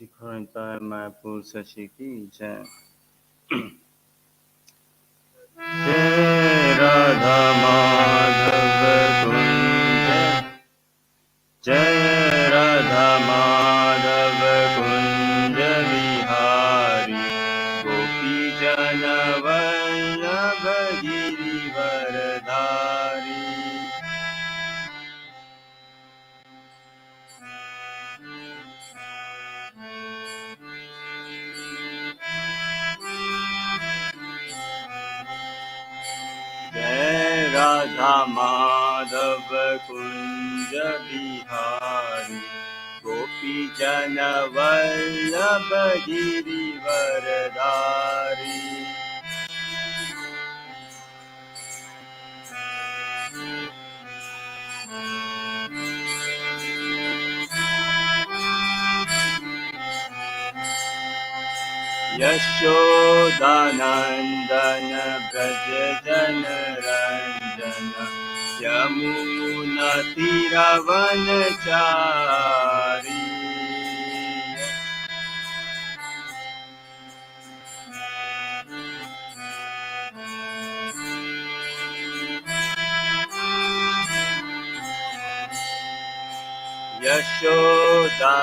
शिखरता मायापुर शशि की जय। जय राधा माधव कुंज, जय राधा माधव कुंज बिहारी, गोपी जन वल्लभ गिरिवरधारी। जय राधा माधव कुंज बिहारी, गोपी जन वल्लभ गिरिवरधारी। यशोदानंदन ब्रज जन रंजन, यमुना तीरवनचारी।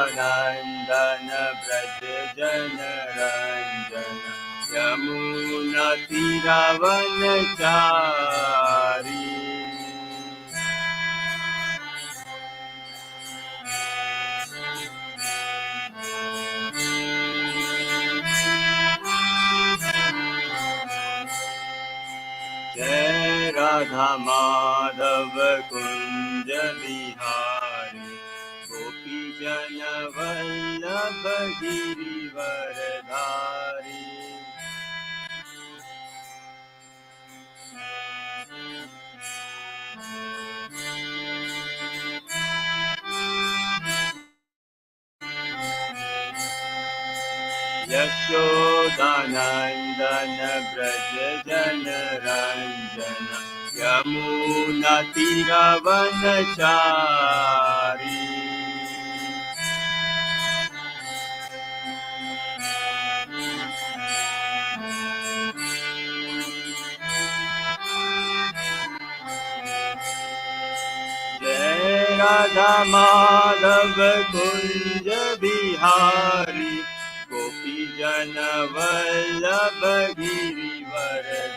यशोदानंदन ब्रज जन रंजन, यमुना तीरवनचारी। जय राधा माधव कुंज बिहारी, गोपी जन वल्लभ गिरिवरधारी। यशोदानंदन ब्रज जन रंजन, यमुना तीरवनचारी। जय राधा माधव कुंज बिहारी, गोपी जन वल्लभ गिरिवरधारी।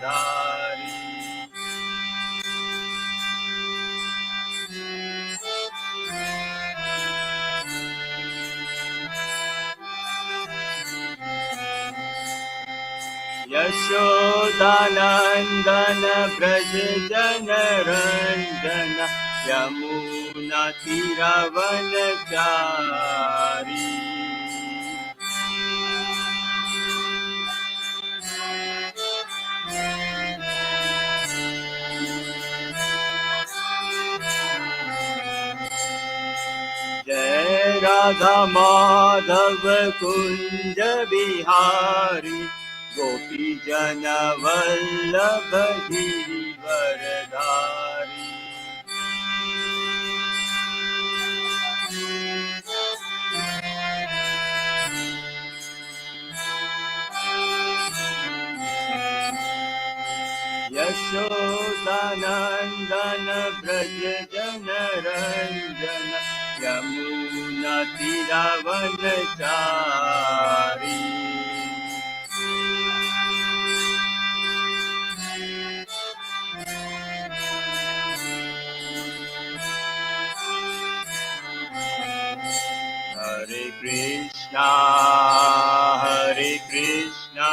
यशोदानंदन ब्रज जन रंजन, यमुना तीरवनचारी। जय राधा माधव कुंज बिहारी, गोपी जन वल्लभ गिरिवरधारी। यशोदानंदन ब्रज जन Ranjan, Yamuna तीरवनचारी। Hare Krishna, Hare Krishna,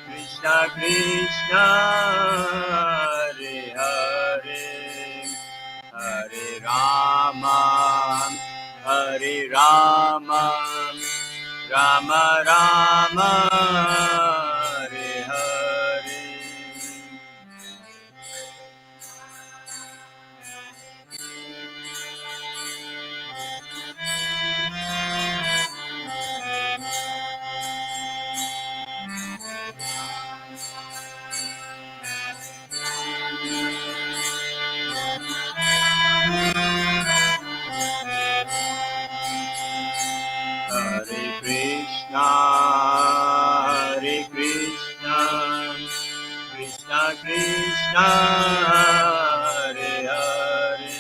Krishna Krishna, Hare Hare, Hare Rama, Hare Rama, Rama Rama, Hare Hare. Krishna, Hare Krishna, Krishna Krishna, Hare Hare,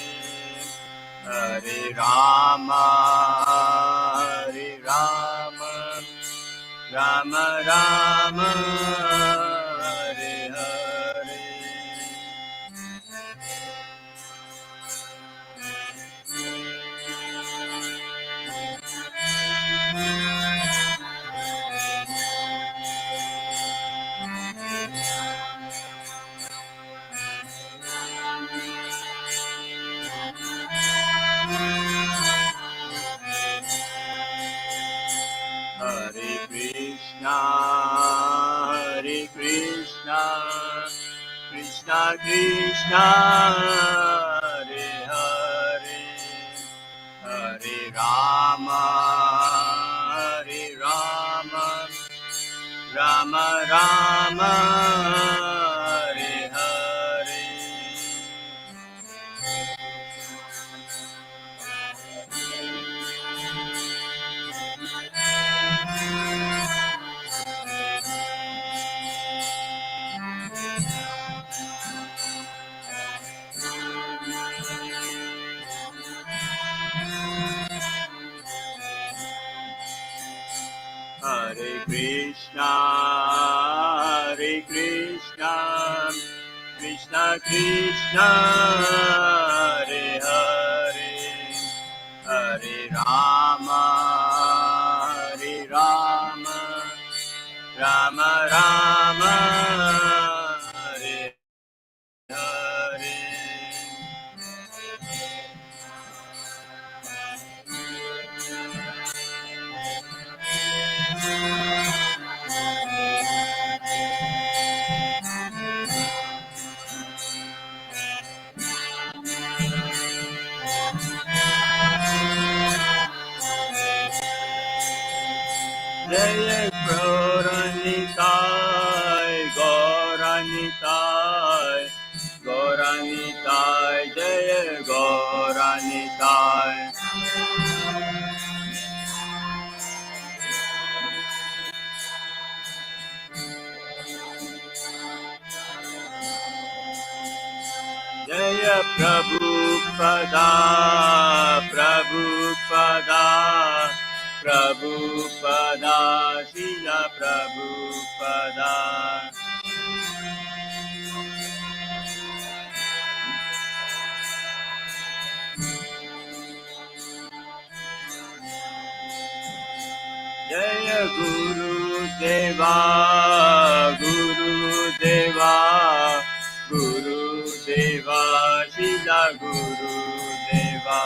Hare Rama, Hare Rama, Rama Rama, Hare Hare. Hare Krishna, Hare Krishna, Krishna Krishna, Hare Hare, Hare Rama, Hare Rama, Rama Rama, Hare Hare. Hare Krishna, Hare Krishna, Krishna Krishna, Hare Hare, Hare Rama, Hare Rama, Rama Rama, Hare Hare. Jaya Gauranitai, Gauranitai, Gauranitai, Jaya Gauranitai. Jaya Prabhupada, Prabhupada, Prabhupada, Srila Prabhupada. Jaya Guru Deva, Guru Deva, Guru Deva, Srila Guru Deva.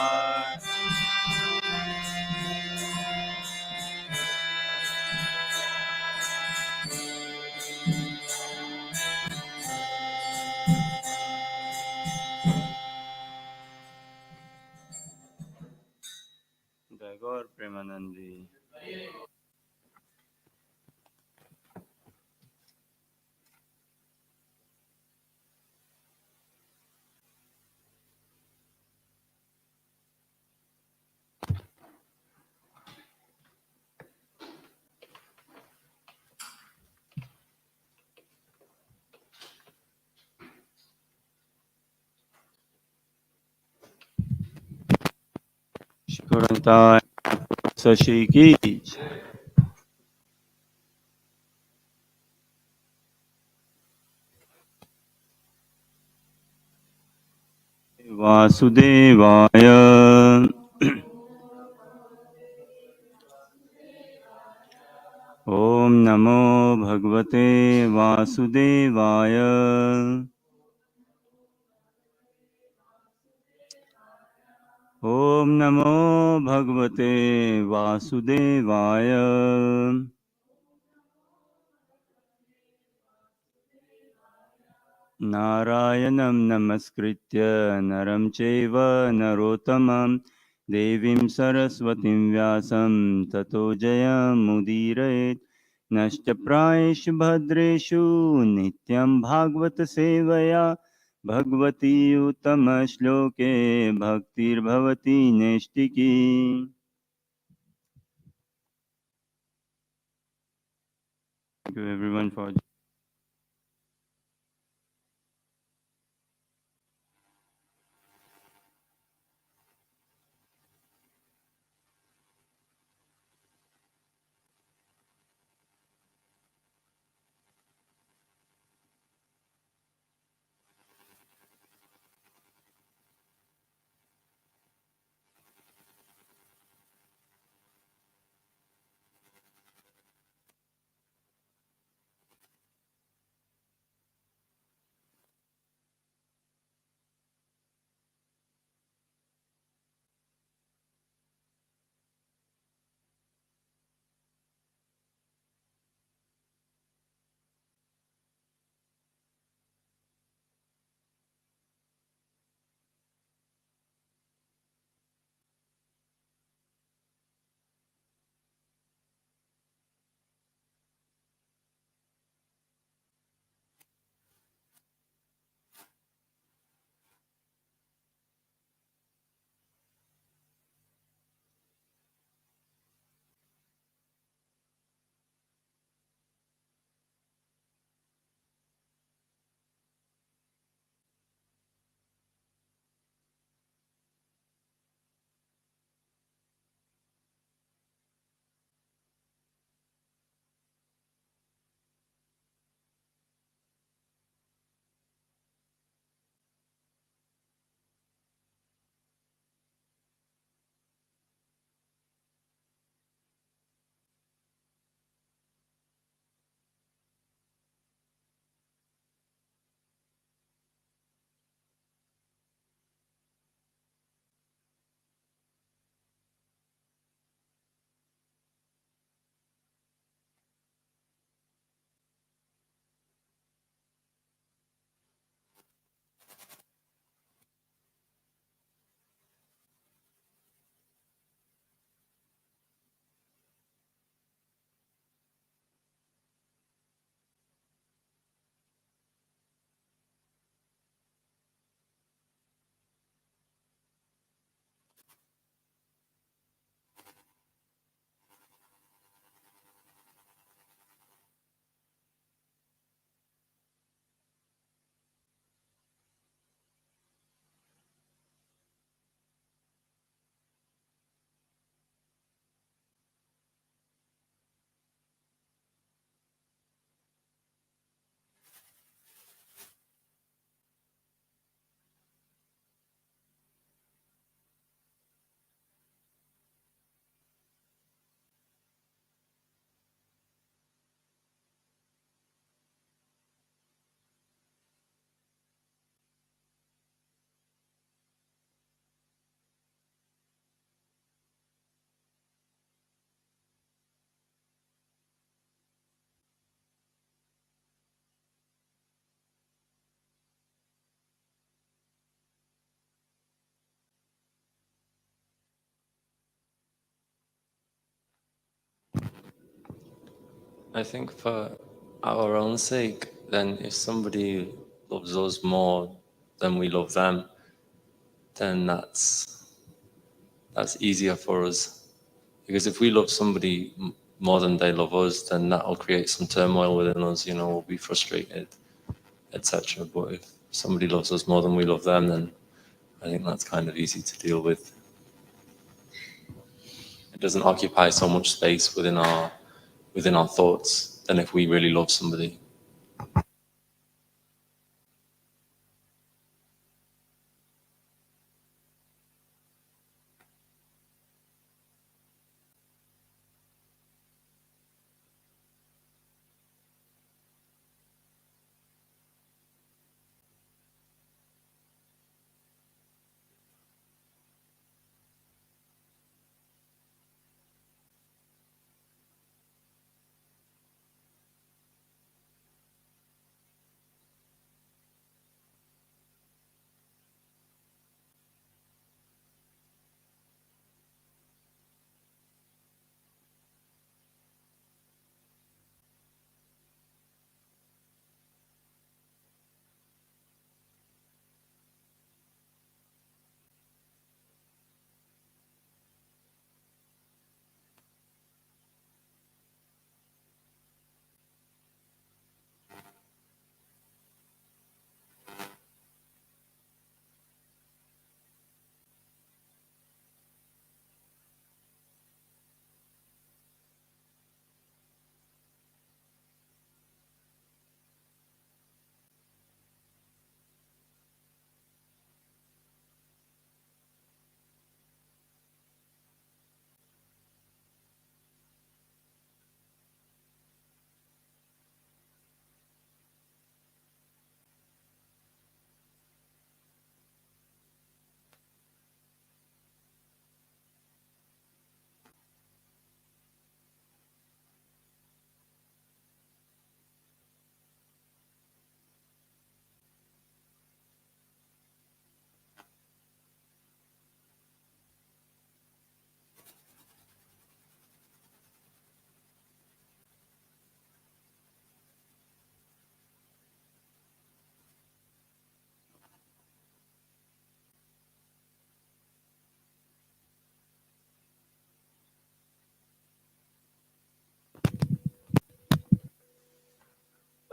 Jai Gaur Premanandi. Shikurantai Sashiki Vasudevaya. Om Namo Bhagavate Vasudevaya. Om Namo Bhagavate Vasudevaya. Narayanam Namaskritya Naram Chaiva Narottamam Devim Saraswatim Vyasam Tato Jayam Mudirayet Nashtaprayeshu Bhadreshu Nityam Bhagavata Sevaya Bhagavati Uttama Shloke Bhaktir Bhavati Neshtiki. Thank you everyone for I think for our own sake, then if somebody loves us more than we love them, then that's easier for us. Because if we love somebody more than they love us, then that'll create some turmoil within us. You know, we'll be frustrated, etc. But if somebody loves us more than we love them, then I think that's kind of easy to deal with. It doesn't occupy so much space within our thoughts than if we really love somebody.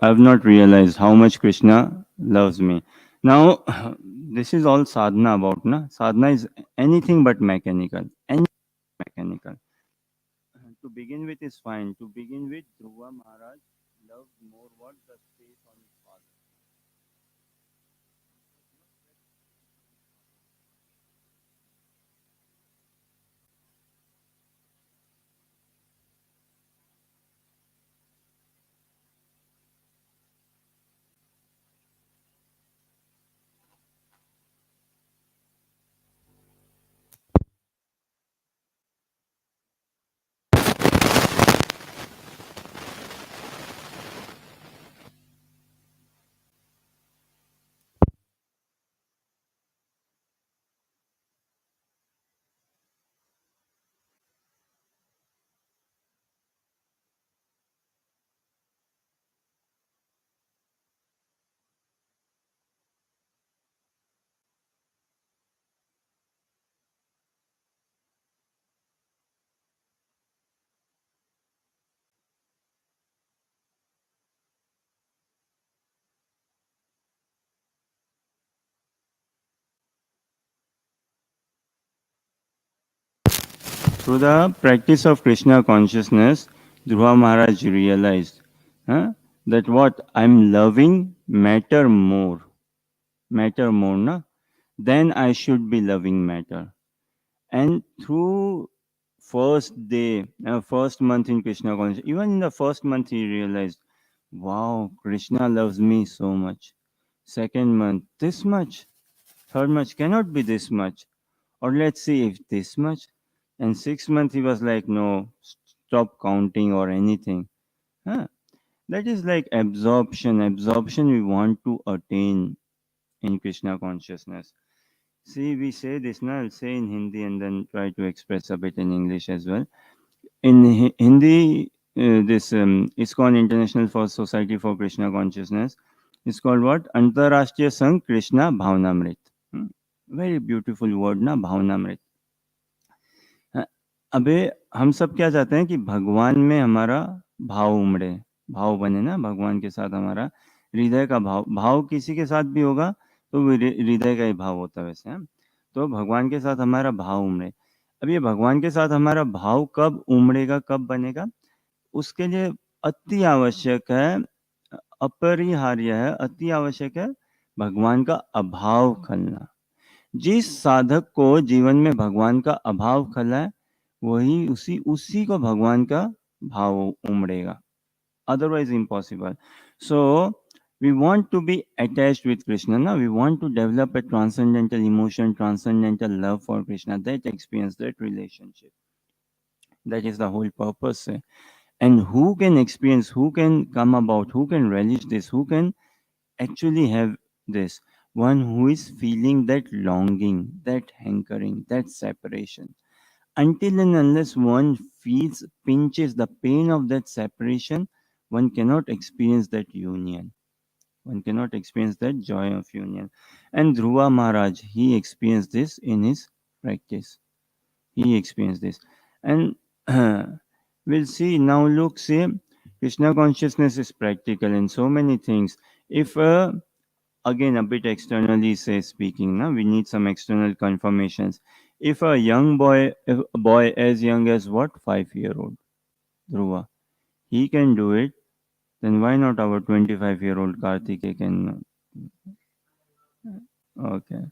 I have not realized how much Krishna loves me. Now, this is all sadhana about, na? Sadhana is anything but mechanical. Any mechanical. To begin with is fine. To begin with, Dhruva Maharaj loved more what the space on his father. Through the practice of Krishna consciousness, Dhruva Maharaj realized that what I'm loving matter more, na? Then I should be loving matter. And through first month in Krishna consciousness, even in the first month he realized, wow, Krishna loves me so much. Second month, this much. Third month cannot be this much. Or let's see if this much. And 6 months he was like, no, stop counting or anything. Huh? That is like absorption. Absorption we want to attain in Krishna consciousness. See, we say this now, I'll say in Hindi and then try to express a bit in English as well. In Hindi, this ISKCON International for Society for Krishna Consciousness is called what? Antarashtriya Sangh Krishna Bhavnamrit. Hmm. Very beautiful word ना भावनामृत. हाँ, अबे हम सब क्या चाहते हैं कि भगवान में हमारा भाव उमड़े, भाव बने ना भगवान के साथ हमारा हृदय का भाव. भाव किसी के साथ भी होगा तो वो हृदय का ही भाव होता है वैसे, हाँ? तो भगवान के साथ हमारा भाव उमड़े. अब ये भगवान के साथ हमारा भाव कब उमड़ेगा, कब बनेगा? उसके लिए अति आवश्यक है, अपरिहार्य है, अति आवश्यक है भगवान का अभाव खलना. जिस साधक को जीवन में भगवान का अभाव खला है, वही उसी उसी को भगवान का भाव उमड़ेगा. Otherwise impossible. So we want to be attached with Krishna. Now we want to develop a transcendental emotion, transcendental love for Krishna. That experience, that relationship. That is the whole purpose. And who can experience, who can come about, who can relish this, who can actually have this? One who is feeling that longing, that hankering, that separation. Until and unless one feels, pinches the pain of that separation, one cannot experience that union. One cannot experience that joy of union. And Dhruva Maharaj, he experienced this in his practice. He experienced this. And we'll see now, look, see, Krishna consciousness is practical in so many things. If again a bit externally say speaking, now we need some external confirmations. If a young boy, if a boy as young as what, 5-year-old Dhruva, he can do it, then why not our 25-year-old Karthike can? Okay,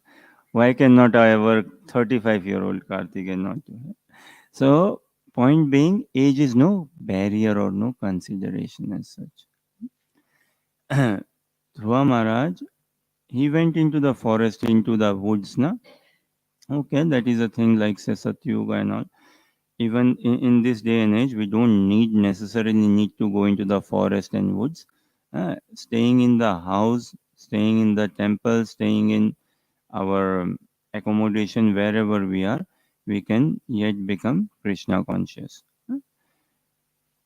why cannot our 35-year-old Karthike not do it? So point being, age is no barrier or no consideration as such. Dhruva Maharaj, he went into the forest, into the woods, na. Okay, that is a thing like say Satyuga and all. Even in this day and age, we don't necessarily need to go into the forest and woods. Staying in the house, staying in the temple, staying in our accommodation wherever we are, we can yet become Krishna conscious.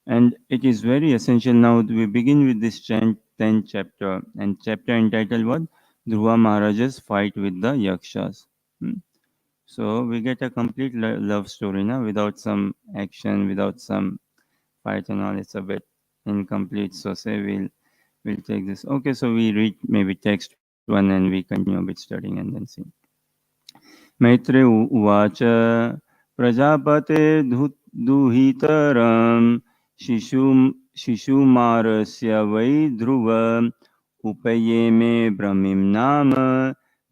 And it is very essential. Now we begin with this 10th chapter, and chapter entitled what? Dhruva Maharaja's fight with the Yakshas. Hmm? So we get a complete love story now, without some action, without some fight and all. It's a bit incomplete. So say we'll take this. Okay, so we read maybe text one and we continue with studying and then see. मैत्रे उवाच प्रजापतेर्दुहितरं शिशु शिशुमारस्य वै ध्रुव उपये मे भ्रमिं नाम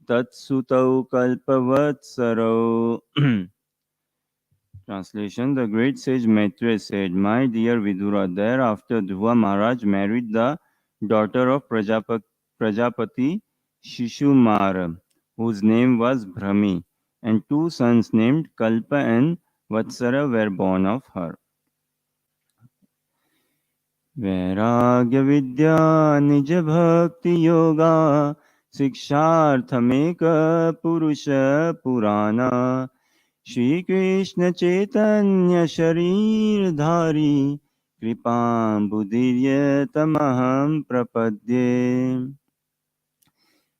तत्सुतौ कल्पवत्सरौ. Translation: The great sage Maitreya said, "My dear Vidura, thereafter Dhruva Maharaj married the daughter of Prajapati Shishumara, whose name was Brahmi, and two sons named Kalpa and Vatsara were born of her." वैराग्य विद्या निज भक्ति योगा शिक्षार्थमेक पुरुष पुराण श्री कृष्ण चैतन्य शरीरधारी कृपां तमहं प्रपद्ये.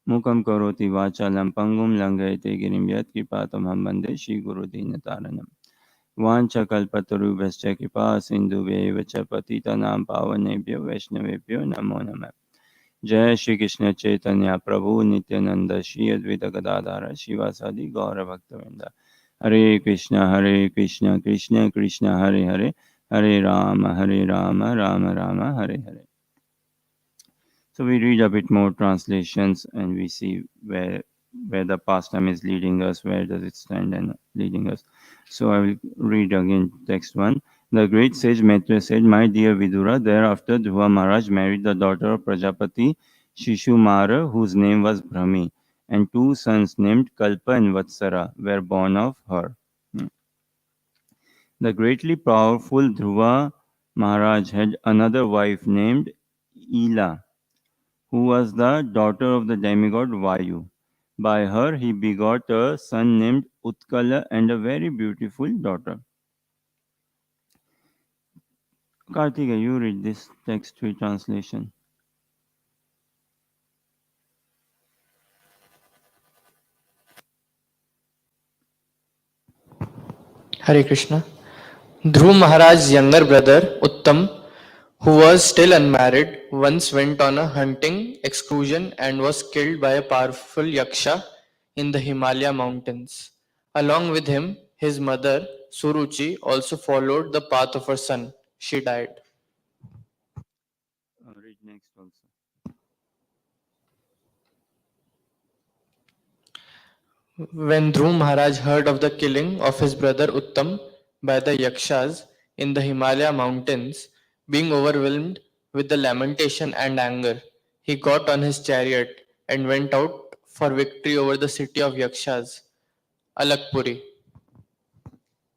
मुखं करोति वाचालं पंगुं लंघयते गिरिं यत्कृपातमहं वन्दे श्रीगुरुदीनतारणम्. वाञ्छकल्पतरुभ्यश्च कृपा सिन्धुभ्यैव च पतितानां पावनेभ्यो वैष्णवेभ्यो नमो नमः. जय श्री कृष्ण चैतन्य प्रभु नित्यानंद श्री अद्वैत गदाधर शिवासादि गौरभक्तवृंद. हरे कृष्ण कृष्ण कृष्ण हरे हरे, हरे Ram Ram Ram Hare Hare. So we read a bit more translations and we see where the pastime is leading us, where does it stand and leading us. So I will read again text one. The great sage Maitreya said, "My dear Vidura, thereafter Dhruva Maharaj married the daughter of Prajapati Shishumara, whose name was Brahmi, and two sons named Kalpa and Vatsara were born of her. The greatly powerful Dhruva Maharaj had another wife named Ila, who was the daughter of the demigod Vayu. By her he begot a son named Utkala and a very beautiful daughter." Kartika, you read this text three translation. Hare Krishna. Dhruva Maharaj's younger brother, Uttam, who was still unmarried, once went on a hunting excursion and was killed by a powerful yaksha in the Himalaya mountains. Along with him, his mother, Suruchi, also followed the path of her son. She died. Read next also. When Dhruv Maharaj heard of the killing of his brother Uttam by the Yakshas in the Himalaya mountains, being overwhelmed with the lamentation and anger, he got on his chariot and went out for victory over the city of Yakshas, Alakpuri.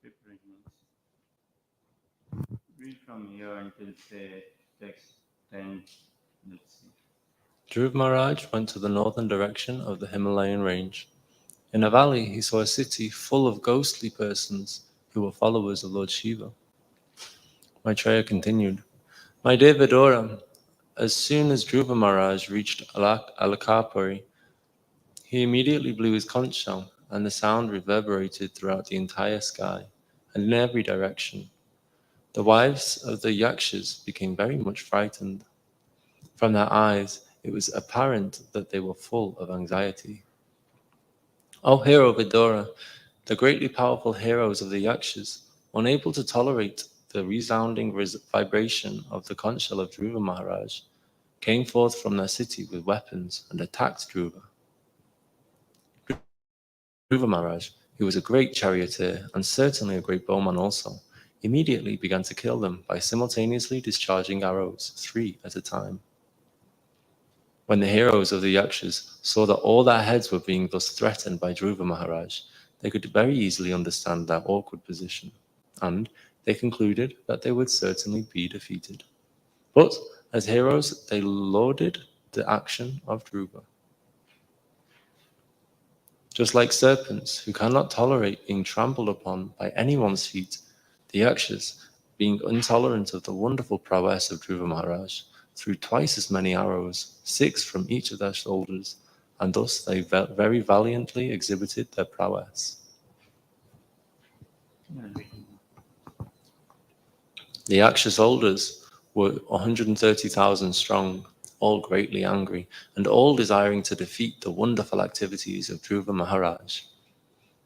Read next. Read from here until say text 10. Let's see. Dhruva Maharaj went to the northern direction of the Himalayan range. In a valley, he saw a city full of ghostly persons who were followers of Lord Shiva. Maitreya continued, "My dear Vidura, as soon as Dhruva Maharaj reached Alakapuri, he immediately blew his conch shell, and the sound reverberated throughout the entire sky and in every direction. The wives of the Yakshas became very much frightened. From their eyes, it was apparent that they were full of anxiety. O hero Vidura, the greatly powerful heroes of the Yakshas, unable to tolerate the resounding vibration of the conch shell of Dhruva Maharaj, came forth from their city with weapons and attacked Dhruva. Dhruva Maharaj, who was a great charioteer and certainly a great bowman also, immediately began to kill them by simultaneously discharging arrows, 3 at a time. When the heroes of the Yakshas saw that all their heads were being thus threatened by Dhruva Maharaj, they could very easily understand their awkward position, and they concluded that they would certainly be defeated. But as heroes, they lauded the action of Dhruva. Just like serpents who cannot tolerate being trampled upon by anyone's feet, the Yakshas, being intolerant of the wonderful prowess of Dhruva Maharaj, threw twice as many arrows, 6 from each of their shoulders, and thus they very valiantly exhibited their prowess. The Yaksha soldiers were 130,000 strong, all greatly angry, and all desiring to defeat the wonderful activities of Dhruva Maharaj.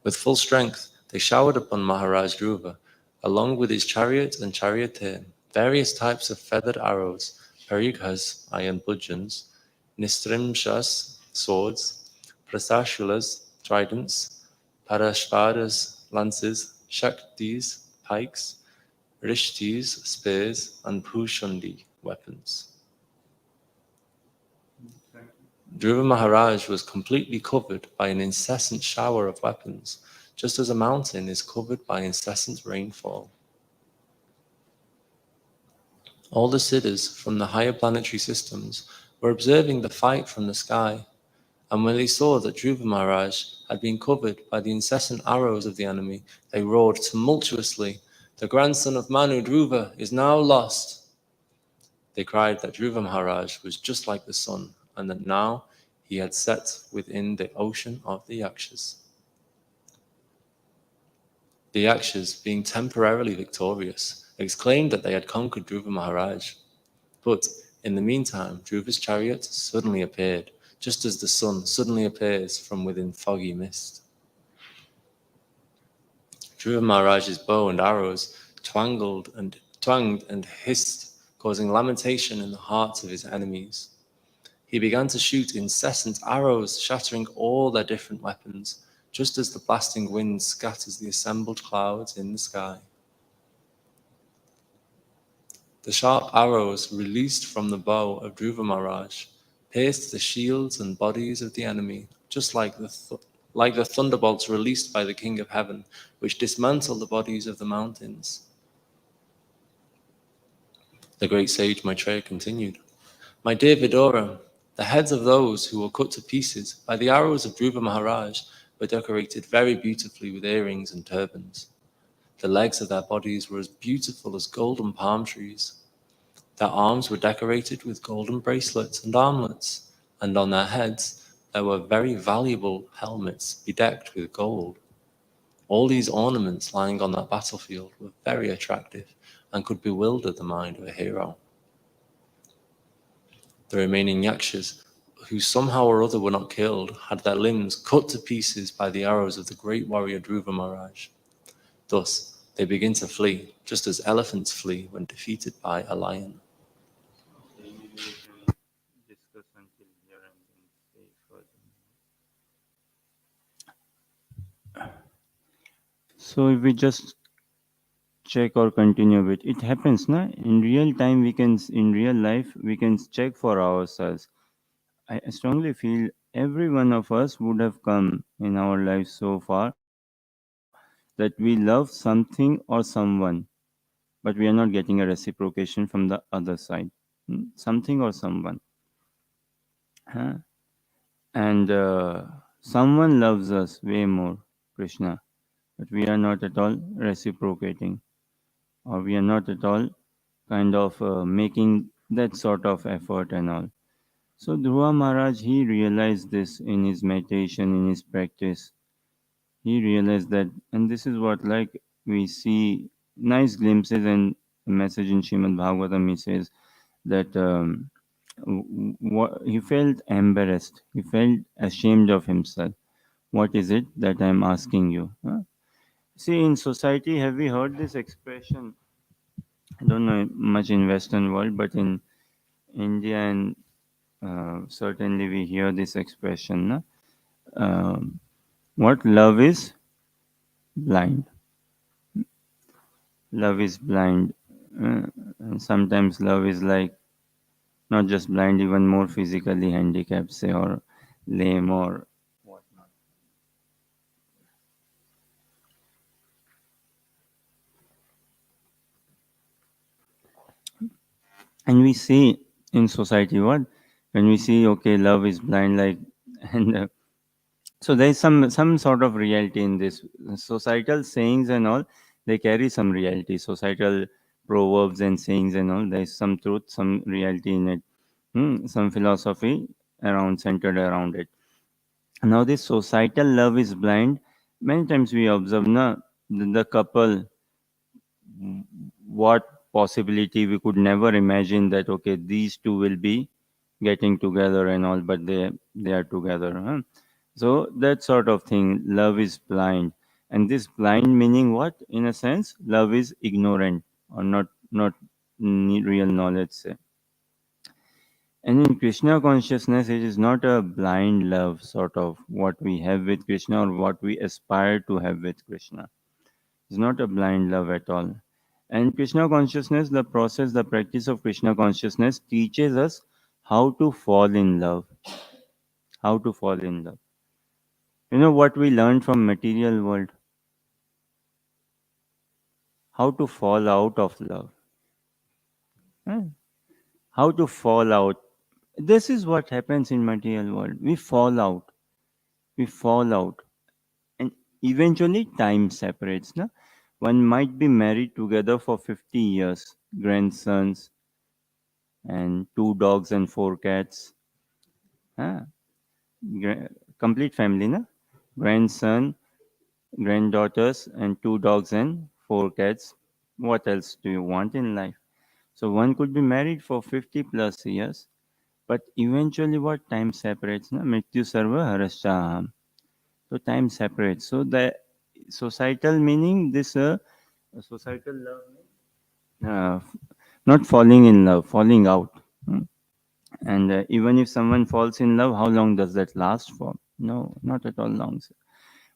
With full strength, they showered upon Maharaj Dhruva, along with his chariot and charioteer, various types of feathered arrows, parighas, iron bludgeons, nistrimshas, swords, prasashulas, tridents, parashvaras, lances, shaktis, pikes, rishtis, spears, and pushundi, weapons. Dhruva Maharaj was completely covered by an incessant shower of weapons, just as a mountain is covered by incessant rainfall. All the siddhas from the higher planetary systems were observing the fight from the sky, and when they saw that Dhruva Maharaj had been covered by the incessant arrows of the enemy, they roared tumultuously, "The grandson of Manu, Dhruva, is now lost." They cried that Dhruva Maharaj was just like the sun, and that now he had set within the ocean of the Yakshas. The Yakshas, being temporarily victorious, exclaimed that they had conquered Dhruva Maharaj. But in the meantime, Dhruva's chariot suddenly appeared, just as the sun suddenly appears from within foggy mist. Dhruva Maharaj's bow and arrows twanged and hissed, causing lamentation in the hearts of his enemies. He began to shoot incessant arrows, shattering all their different weapons, just as the blasting wind scatters the assembled clouds in the sky. The sharp arrows released from the bow of Dhruva Maharaj pierced the shields and bodies of the enemy, just like the thunderbolts released by the King of Heaven, which dismantled the bodies of the mountains. The great sage Maitreya continued, "My dear Vidura, the heads of those who were cut to pieces by the arrows of Dhruva Maharaj were decorated very beautifully with earrings and turbans. The legs of their bodies were as beautiful as golden palm trees. Their arms were decorated with golden bracelets and armlets, and on their heads there were very valuable helmets bedecked with gold. All these ornaments lying on that battlefield were very attractive and could bewilder the mind of a hero. The remaining Yakshas, who somehow or other were not killed, had their limbs cut to pieces by the arrows of the great warrior Dhruva Maharaj. Thus, they begin to flee, just as elephants flee when defeated by a lion." Maybe we can discuss until here and then say further. So if we just check or continue with it happens na in real time, in real life we can check for ourselves. I strongly feel every one of us would have come in our lives so far that we love something or someone, but we are not getting a reciprocation from the other side. Something or someone. Huh? And someone loves us way more, Krishna, but we are not at all reciprocating, or we are not at all kind of making that sort of effort and all. So Dhruva Maharaj, he realized this in his meditation, in his practice. He realized that, and this is what like we see nice glimpses and a message in Srimad Bhagavatam. He says that he felt embarrassed, he felt ashamed of himself. What is it that I am asking you? Huh? See, in society, have we heard this expression? I don't know much in Western world, but in India and certainly we hear this expression. Na? What love is blind. Love is blind. And sometimes love is like not just blind, even more physically handicapped, say, or lame or whatnot. And we see in society what when we see okay, love is blind, like, and so there is some sort of reality in this. Societal sayings and all, they carry some reality. Societal proverbs and sayings and all, there is some truth, some reality in it. Some philosophy around centered around it. Now this societal love is blind. Many times we observe na the couple, what possibility we could never imagine that okay, these two will be getting together and all, but they are together. Huh? So that sort of thing. Love is blind, and this blind meaning what? In a sense, love is ignorant or not real knowledge. Say. And in Krishna consciousness, it is not a blind love, sort of what we have with Krishna or what we aspire to have with Krishna. It's not a blind love at all. And Krishna consciousness, the process, the practice of Krishna consciousness teaches us how to fall in love. How to fall in love. You know what we learned from material world? How to fall out of love. Huh? How to fall out. This is what happens in material world. We fall out. We fall out. And eventually time separates. Na? One might be married together for 50 years, grandsons, and 2 dogs and 4 cats. Huh? Complete family, na? Grandson, granddaughters, and 2 dogs and 4 cats. What else do you want in life? So one could be married for 50 plus years, but eventually what time separates? Na? Mrityu sarva harashaham. So time separates. So the societal meaning, this societal love, not falling in love, falling out. Hmm. And even if someone falls in love, how long does that last for? No, not at all long.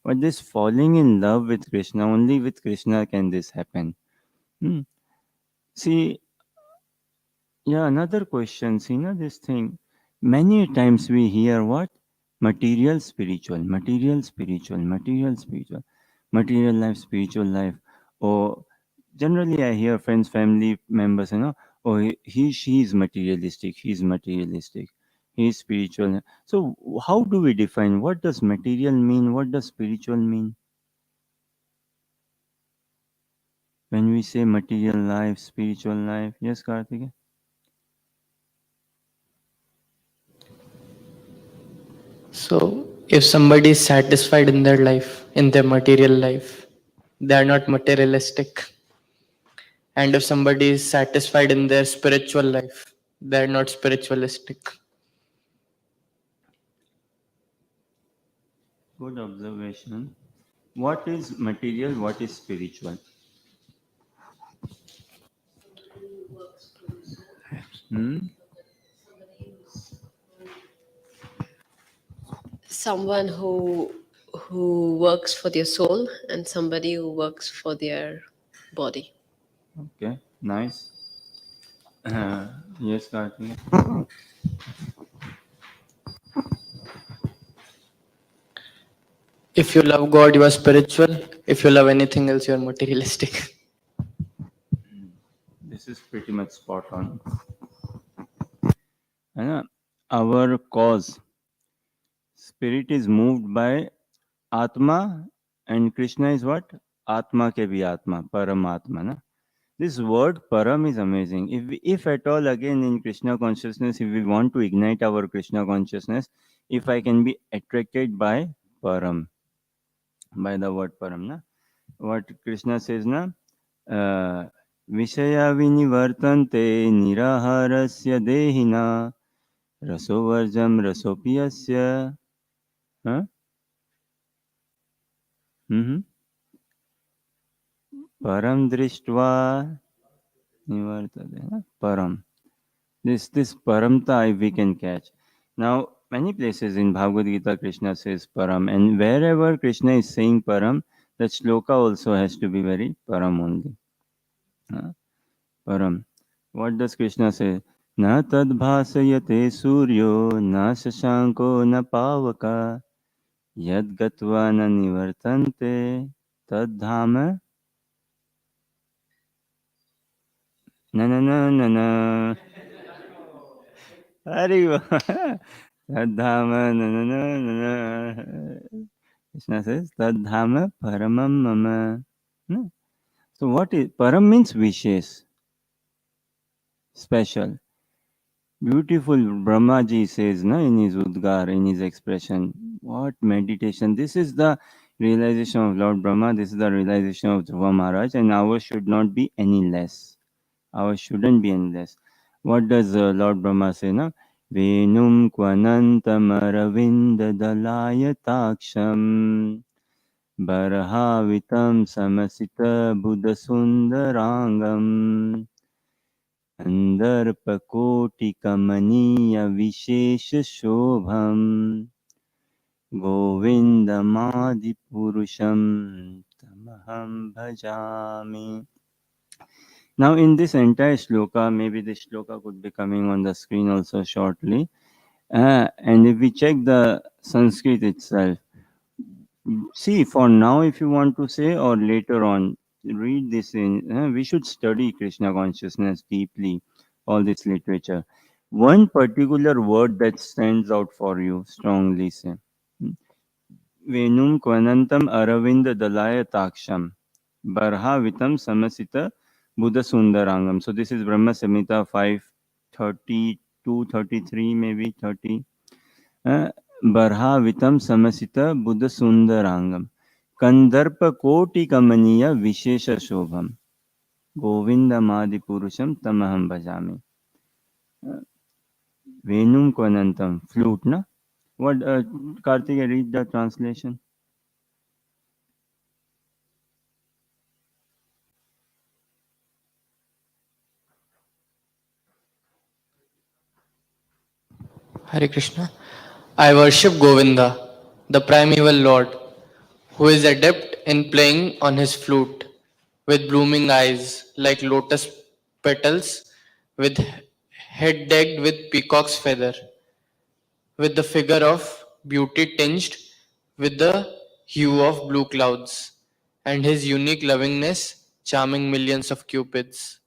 But this falling in love with Krishna, only with Krishna can this happen. Hmm. See, yeah, another question. See, this thing. Many times we hear what? Material, spiritual, material, spiritual, material, spiritual, material life, spiritual life. Or generally, I hear friends, family members, oh, she is materialistic, he is materialistic, he is spiritual. So, how do we define what does material mean? What does spiritual mean? When we say material life, spiritual life, yes, Karthik? So, if somebody is satisfied in their life, in their material life, they are not materialistic. And if somebody is satisfied in their spiritual life, they are not spiritualistic. Good observation. What is material? What is spiritual? Hmm? Someone who works for their soul and somebody who works for their body. Okay, nice. Yes, Karthik. If you love God, you are spiritual. If you love anything else, you are materialistic. This is pretty much spot on. Our cause, spirit is moved by Atma, and Krishna is what? Atma ke bhi Atma, Paramatma. Na? This word Param is amazing. If at all, again in Krishna consciousness, if we want to ignite our Krishna consciousness, if I can be attracted by Param, by the word Param, na? What Krishna says, na? विषया विनिवर्तन्ते निराहारस्य देहिना रसोवर्जं रसोऽपि यस्य huh? Param drishtva nivartate. Param. This paramta we can catch. Now, many places in Bhagavad Gita, Krishna says param, and wherever Krishna is saying param, that shloka also has to be very param only. Param. What does Krishna say? Na tad bhasayate suryo na shashanko na pavaka yad gatva na nivartante tad dhama na na na na na. Hari Tadhama na na na na na. Krishna says Tadhama paramam mama. No. So what is param means wishes, special. Beautiful Brahmaji says na, in his Udgar, in his expression. What meditation. This is the realization of Lord Brahma. This is the realization of Dhruva Maharaj, and ours should not be any less. Ours shouldn't be any less. What does Lord Brahma say? Na? Venum kvanantamaravindalayataksam Barahavitam samasita buddhasundarangam Andarpakotikamaniya vishesha shobham Govindamadipurusham tamaham bhajami. Now in this entire shloka, maybe this shloka could be coming on the screen also shortly. And if we check the Sanskrit itself, see for now if you want to say or later on, read this in, we should study Krishna consciousness deeply, all this literature. One particular word that stands out for you strongly say. Venum Kvanantam Aravind Dalaya Taksham Barhavitam Samasita Buddha Sundarangam. So this is Brahma Samhita 5:32, 33, maybe 30. Barhavitam Samasita Buddha Sundarangam. Kandarpa Koti Kamaniya Vishesha Shobham. Govinda Madi Purusham Tamaham Bhajami. Venum Kvanantam. Flute, na? What, Karthik, read the translation. Hare Krishna. I worship Govinda, the primeval Lord, who is adept in playing on his flute, with blooming eyes like lotus petals, with head decked with peacock's feather, with the figure of beauty tinged with the hue of blue clouds, and his unique lovingness charming millions of cupids.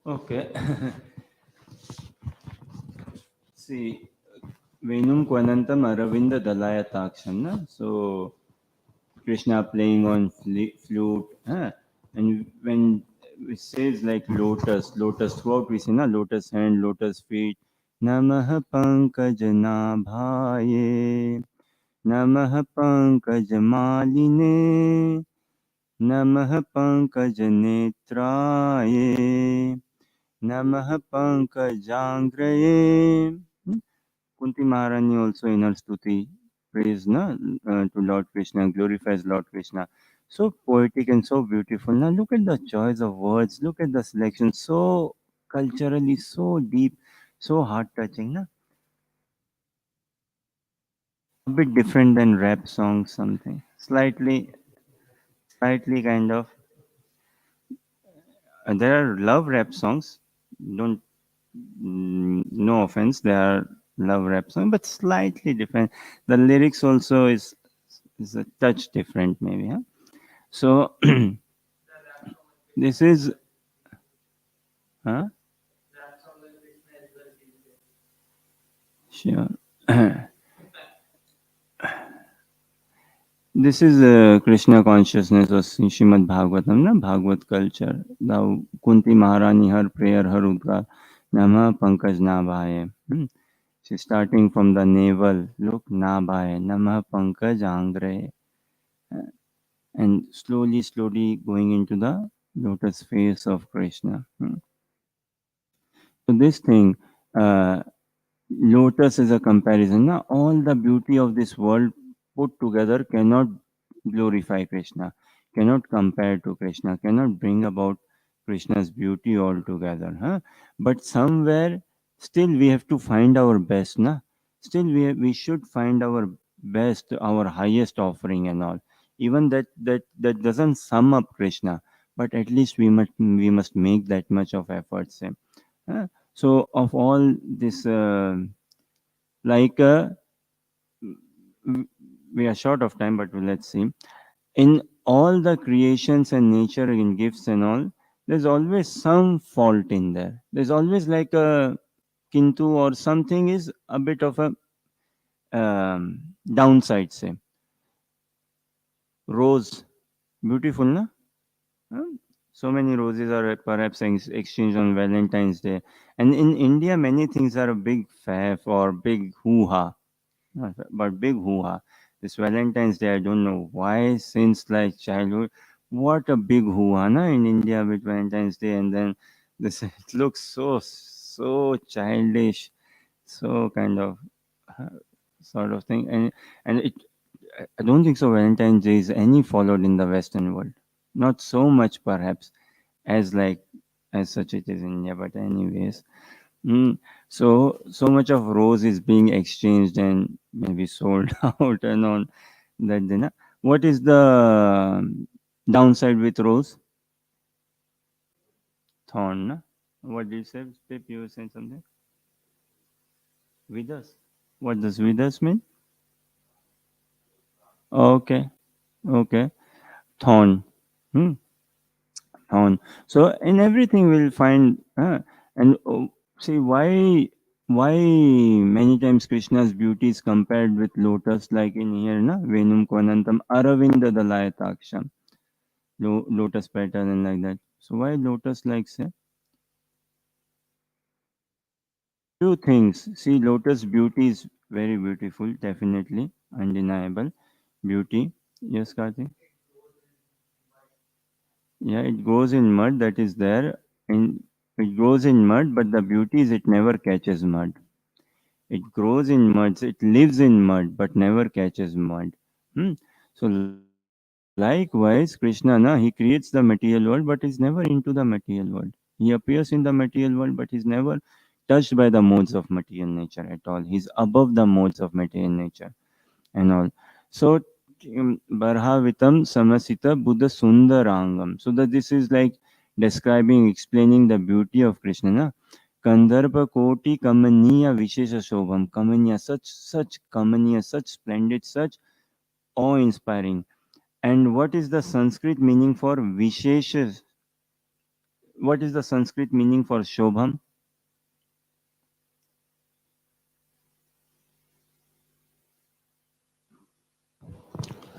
Okay. See, Venum Kvanantam Aravinda Dalaya Taksham. Na? So, Krishna playing on flute. And when it says like lotus throughout we say, na? Lotus hand, lotus feet. Namaha Pankajanaabhaye. Namaha Pankajamaline. Namaha Pankajanetraye. Namaha Pankajangraye. Kunti Maharani also in her stuti prays to Lord Krishna, glorifies Lord Krishna. So poetic and so beautiful. Now look at the choice of words, look at the selection, so culturally so deep, so heart touching. Na? A bit different than rap songs, something. Slightly kind of. There are love rap songs. Don't no offense, they are love rap songs, but slightly different. The lyrics also is a touch different, maybe. Huh? So this is, huh? Sure. This is Krishna consciousness of Srimad Bhagavatam, na Bhagavad culture. The Kunti Maharani, her prayer, her udgar, Nama Pankaj Nabhaye. She's starting from the navel. Look, Nabhaye, Nama Pankaj Angre. And slowly going into the lotus face of Krishna. So this thing, uh, lotus is a comparison. Na? All the beauty of this world put together cannot glorify Krishna, cannot compare to Krishna, cannot bring about Krishna's beauty altogether. Huh? But somewhere still we have to find our best. Na? Still we should find our best, our highest offering and all. Even that doesn't sum up Krishna, but at least we must make that much of effort. Say. Huh? So of all this, like we are short of time, but let's see. In all the creations and nature and gifts and all, there's always some fault in there. There's always like a kintu or something is a bit of a downside. Say rose, beautiful, na? Huh? So many roses are perhaps exchanged on Valentine's Day, and in India, many things are a big faff or big hoo-ha. But big hoo-ha. This Valentine's Day, I don't know why, since like childhood, What a big hoo-ha na, in India with Valentine's Day, and then this it looks so childish, so kind of uh, sort of thing, and it I don't think so. Valentine's Day is any followed in the Western world, not so much perhaps as like as such it is in India, but anyways. Mm, so much of rose is being exchanged and maybe sold out and on that dinner. What is the downside with rose? Thorn. Na? What did you say, Pip? You were saying something? Vidas. What does Vidas mean? Okay, okay. Thorn. Hmm. Thorn. So in everything we'll find, and see why many times Krishna's beauty is compared with lotus, like in here, na Venum Kvanantam Aravinda Dalayataksham, lotus pattern and like that. So why lotus like say? Few things. See, lotus beauty is very beautiful, definitely, undeniable beauty. Yes, Karthi? Yeah, it grows in mud, that is there. In it grows in mud, but the beauty is it never catches mud. It grows in mud, it lives in mud, but never catches mud. Hmm. So likewise, Krishna, na, he creates the material world, but is never into the material world. He appears in the material world, but he's never touched by the modes of material nature at all. He's above the modes of material nature and all. So Barhavitam Samasita Buddha Sundarangam. So that this is like describing, explaining the beauty of Krishna. Na? Kandharpa Koti Kamaniya Vishesha Shobham. Kamaniya, such Kamaniya, such splendid, such awe-inspiring. And what is the Sanskrit meaning for Vishesha? What is the Sanskrit meaning for Shobham?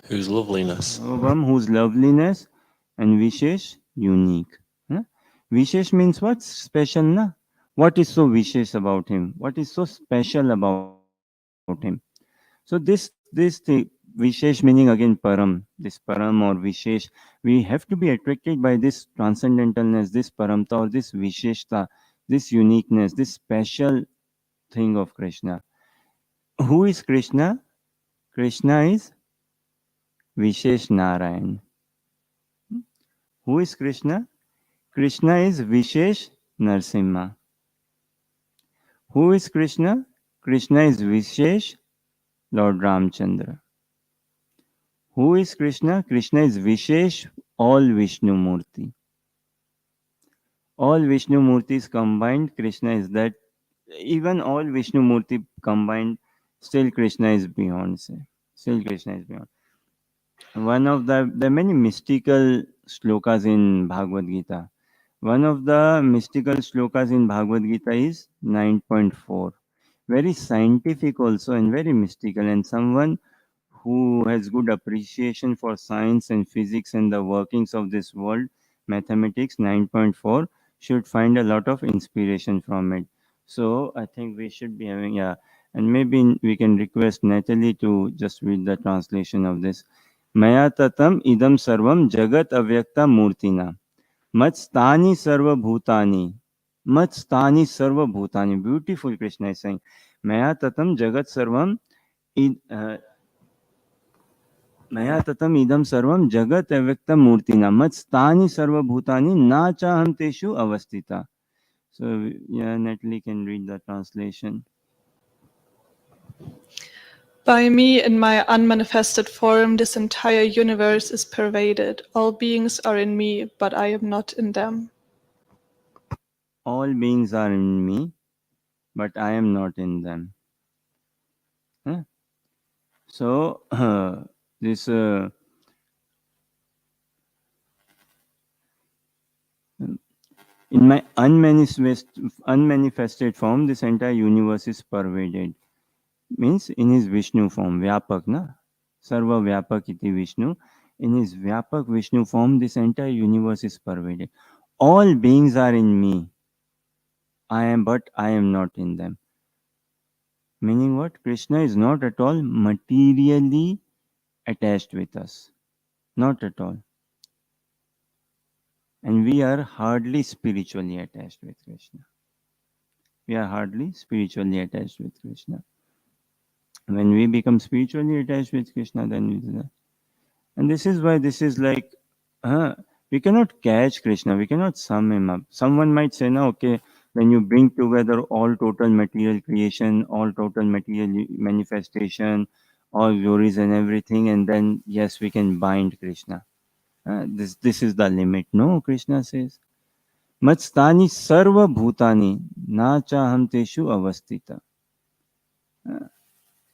Whose loveliness. Shobham, whose loveliness, and Vishesh, unique. Huh? Vishesh means what? Special, na? What is so Vishesh about him? What is so special about him? So this thing, Vishesh meaning again Param, this Param or Vishesh, we have to be attracted by this transcendentalness, this Paramta or this Visheshta, this uniqueness, this special thing of Krishna. Who is Krishna? Krishna is Vishesh Narayan. Who is Krishna? Krishna is Vishesh Narsimha. Who is Krishna? Krishna is Vishesh Lord Ramchandra. Who is Krishna? Krishna is Vishesh all Vishnu Murti. All Vishnu Murtis combined, Krishna is that. Even all Vishnu Murti combined, still Krishna is beyond. Say, still Krishna is beyond. One of the there are many mystical shlokas in Bhagavad Gita. One of the mystical shlokas in Bhagavad Gita is 9.4. Very scientific also and very mystical, and someone who has good appreciation for science and physics and the workings of this world, mathematics 9.4, should find a lot of inspiration from it. So I think we should be having, yeah, and maybe we can request Natalie to just read the translation of this. Maya tatam idam sarvam jagat avyakta murtina. Matstani sarvabhutani. Matstani sarvabhutani. Beautiful Krishna is saying. Maya tatam jagat sarvam मया ततम इदम सर्वम जगत अव्यक्त मूर्तिना मत्स्तानि सर्वभूतानि न चाहम तेषु अवस्थिता. So yeah, Natalie can read the translation. By me, in my unmanifested form, this entire universe is pervaded. All beings are in me, but I am not in them. All beings are in me, but I am not in them. Huh? So this in my unmanifested form, this entire universe is pervaded. Means in his Vishnu form, Vyapak, na? Sarva Vyapak iti Vishnu. In his Vyapak Vishnu form, this entire universe is pervaded. All beings are in me. I am, but I am not in them. Meaning what? Krishna is not at all materially attached with us. Not at all. and we are hardly spiritually attached with Krishna. We are hardly spiritually attached with Krishna. When we become spiritually attached with Krishna, then and this is why this is like, uh, we cannot catch Krishna, we cannot sum him up. Someone might say, no, okay, when you bring together all total material creation, all total material manifestation, all glories and everything, and then yes, we can bind Krishna. This is the limit. No, Krishna says, Matstani sarva bhutani na chaham teshu avastita. Uh,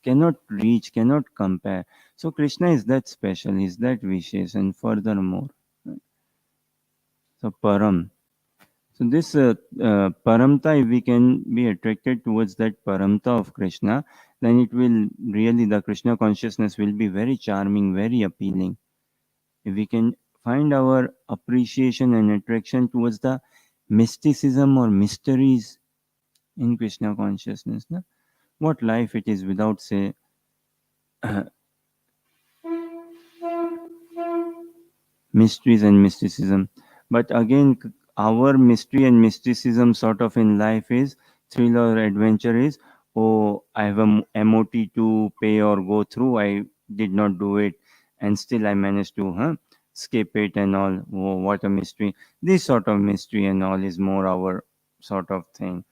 Cannot reach, cannot compare. So Krishna is that special, is that vicious, and furthermore, so Param. So this Paramta, if we can be attracted towards that Paramta of Krishna, then it will really, the Krishna consciousness will be very charming, very appealing. If we can find our appreciation and attraction towards the mysticism or mysteries in Krishna consciousness, na? What life it is without, say, mysteries and mysticism. But again, our mystery and mysticism sort of in life is thrill or adventure is, oh, I have a MOT to pay or go through, I did not do it, and still I managed to skip it and all. Oh, what a mystery. This sort of mystery and all is more our sort of thing.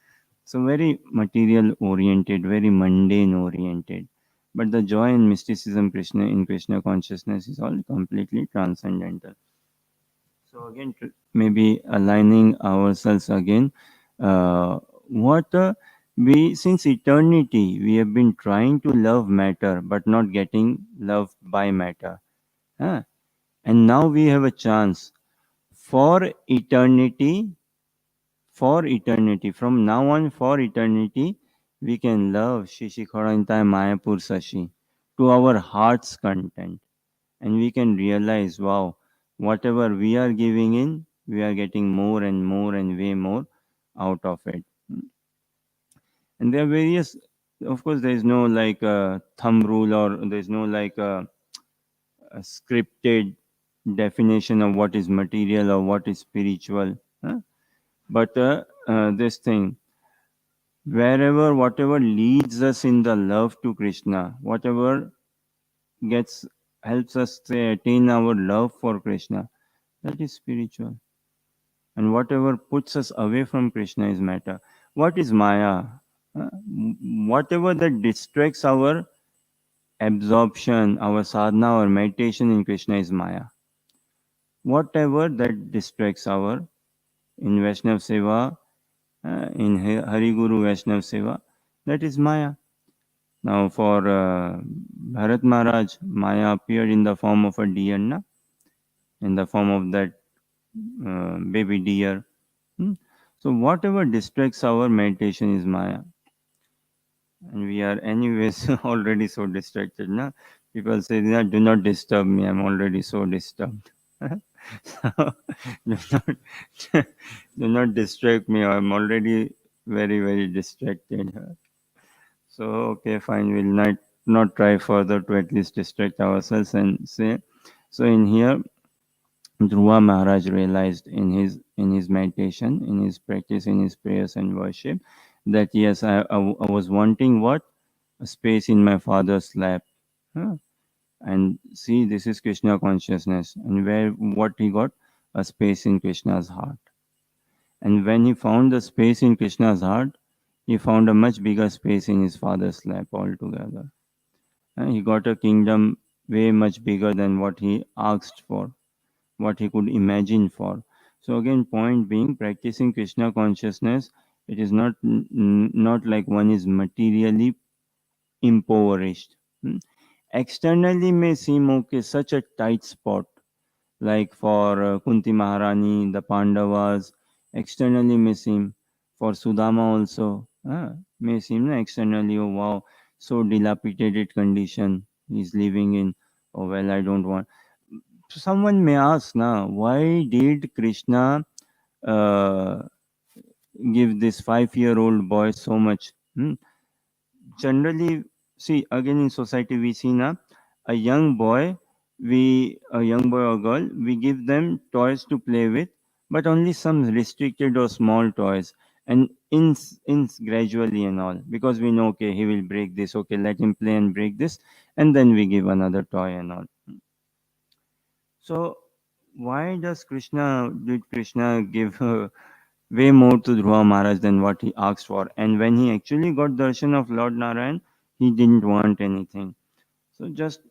So very material oriented, very mundane oriented. But the joy and mysticism Krishna in Krishna consciousness is all completely transcendental. So again, maybe aligning ourselves again. What we since eternity we have been trying to love matter, but not getting loved by matter. Huh? And now we have a chance for eternity. For eternity, from now on, for eternity, we can love Shishi Khorantai Mayapur Sashi to our heart's content. And we can realize, wow, whatever we are giving in, we are getting more and more and way more out of it. And there are various, of course, there is no like thumb rule, or there is no like a scripted definition of what is material or what is spiritual. But this thing, wherever, whatever leads us in the love to Krishna, whatever gets helps us say, attain our love for Krishna, that is spiritual. And whatever puts us away from Krishna is matter. What is Maya? Whatever that distracts our absorption, our sadhana, our meditation in Krishna is Maya. Whatever that distracts our in Vaishnav Seva, in Hari Guru Vaishnav Seva, that is Maya. Now for Bharat Maharaj, Maya appeared in the form of a deer, na? In the form of that baby deer. So whatever distracts our meditation is Maya. And we are anyways already so distracted. Na? People say, do not disturb me, I'm already so disturbed. So, do not distract me, I'm already very, very distracted. So, okay, fine, we'll not try further to at least distract ourselves and say. So in here, Dhruva Maharaj realized in his meditation, in his practice, in his prayers and worship, that yes, I was wanting what? A space in my father's lap. Huh? And see, this is Krishna consciousness. And what he got? A space in Krishna's heart. And when he found the space in Krishna's heart, he found a much bigger space in his father's lap altogether. And he got a kingdom way much bigger than what he asked for, what he could imagine for. So again, point being, practicing Krishna consciousness, it is not like one is materially impoverished. Externally may seem okay, such a tight spot, like for Kunti Maharani, the Pandavas, externally may seem, for Sudama also, may seem externally, oh wow, so dilapidated condition he's living in, oh well, I don't want. Someone may ask now, why did Krishna uh, give this 5-year-old boy so much? Generally, see, again in society we see now a young boy or girl, we give them toys to play with, but only some restricted or small toys, and ins gradually and all, because we know, okay, he will break this, okay, let him play and break this, and then we give another toy and all. So why did Krishna give way more to Dhruva Maharaj than what he asked for? And when he actually got darshan of Lord Narayan, he didn't want anything. So just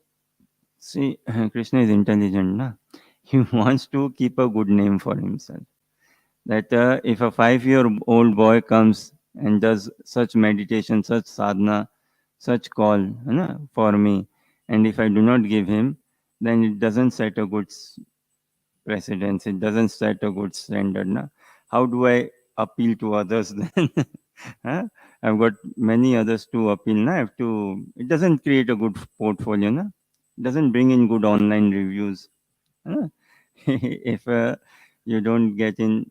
see, Krishna is intelligent, na? He wants to keep a good name for himself. That if a 5-year-old boy comes and does such meditation, such sadhana, such call, na, for me, and if I do not give him, then it doesn't set a good precedence. It doesn't set a good standard. Na? How do I appeal to others then? Huh? I've got many others to appeal. Na? I have to. It doesn't create a good portfolio. Na? It doesn't bring in good online reviews. Huh? If you don't get in,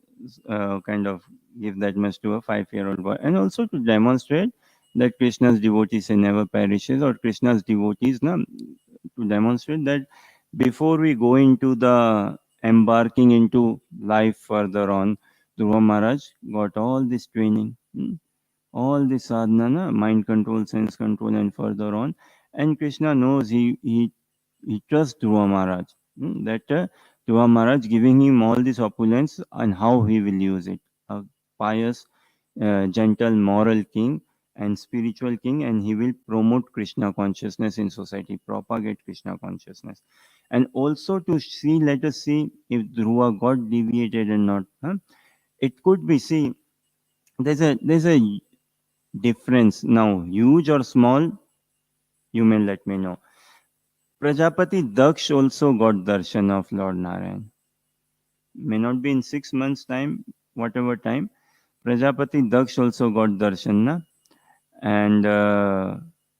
kind of give that much to a 5-year-old boy, and also to demonstrate that Krishna's devotees never perishes, or Krishna's devotees, na, to demonstrate that before we go into the embarking into life further on, Dhruva Maharaj got all this training, all this sadhana, mind control, sense control, and further on. And Krishna knows, he trusts Dhruva Maharaj, that Dhruva Maharaj giving him all this opulence and how he will use it. A pious, gentle, moral king and spiritual king, and he will promote Krishna consciousness in society, propagate Krishna consciousness. And also to see, let us see if Dhruva got deviated or not. It could be, see, there's a difference now, huge or small, you may let me know. Prajapati Daksh also got darshan of Lord Narayan. May not be in 6 months' time, whatever time. Prajapati Daksh also got darshan, na? And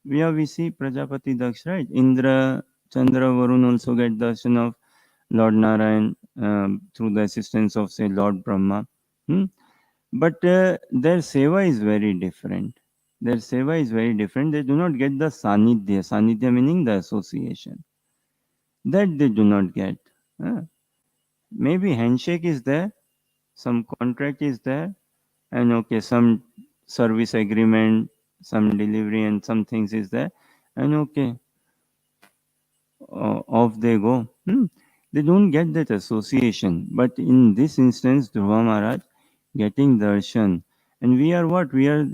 we see Prajapati Daksh, right? Indra, Chandra, Varun also get darshan of Lord Narayan through the assistance of, say, Lord Brahma. But their seva is very different. Their seva is very different. They do not get the sanidhya. Sanidhya meaning the association. That they do not get. Maybe handshake is there, some contract is there, and okay, some service agreement, some delivery, and some things is there, and okay, off they go. They don't get that association. But in this instance, Dhruva Maharaj getting darshan, and we are what? We are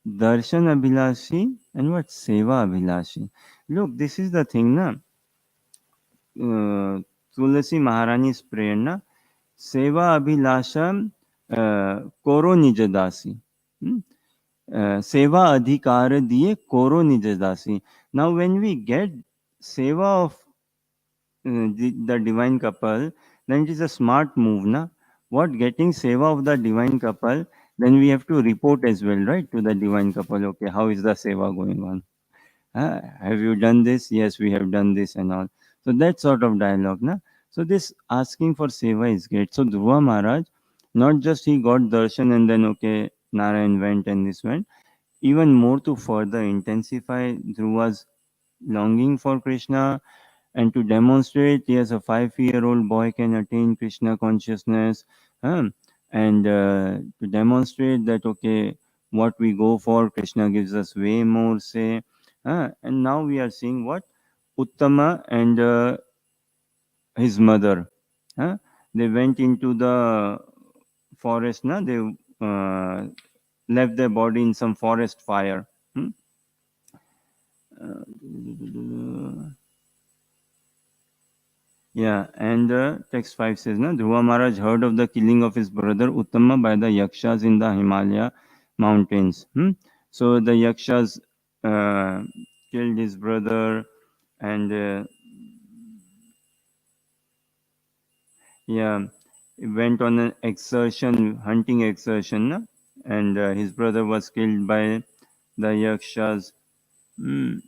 darshan abhilashi and what? Seva abhilashi. Look, this is the thing, na? Tulasi Maharani's prayer, na? Seva abhilasham koro nijadasi. Seva adhikar diye koro nijadasi. Now, when we get seva of the divine couple, then it is a smart move, na? What, getting seva of the divine couple, then we have to report as well, right, to the divine couple. Okay, how is the seva going on? Have you done this? Yes, we have done this and all. So that sort of dialogue, na? So this asking for seva is great. So Dhruva Maharaj, not just he got darshan and then okay, Narayan went and this went. Even more to further intensify Dhruva's longing for Krishna, and to demonstrate, yes, a 5-year-old boy can attain Krishna consciousness, and to demonstrate that okay, what we go for, Krishna gives us way more say. And now we are seeing what Uttama and his mother, they went into the forest. Na, they left their body in some forest fire. Yeah, and text 5 says, na, Dhruva Maharaj heard of the killing of his brother Uttama by the Yakshas in the Himalaya mountains. So the Yakshas killed his brother, and he went on an exertion, hunting exertion, na? And his brother was killed by the Yakshas. And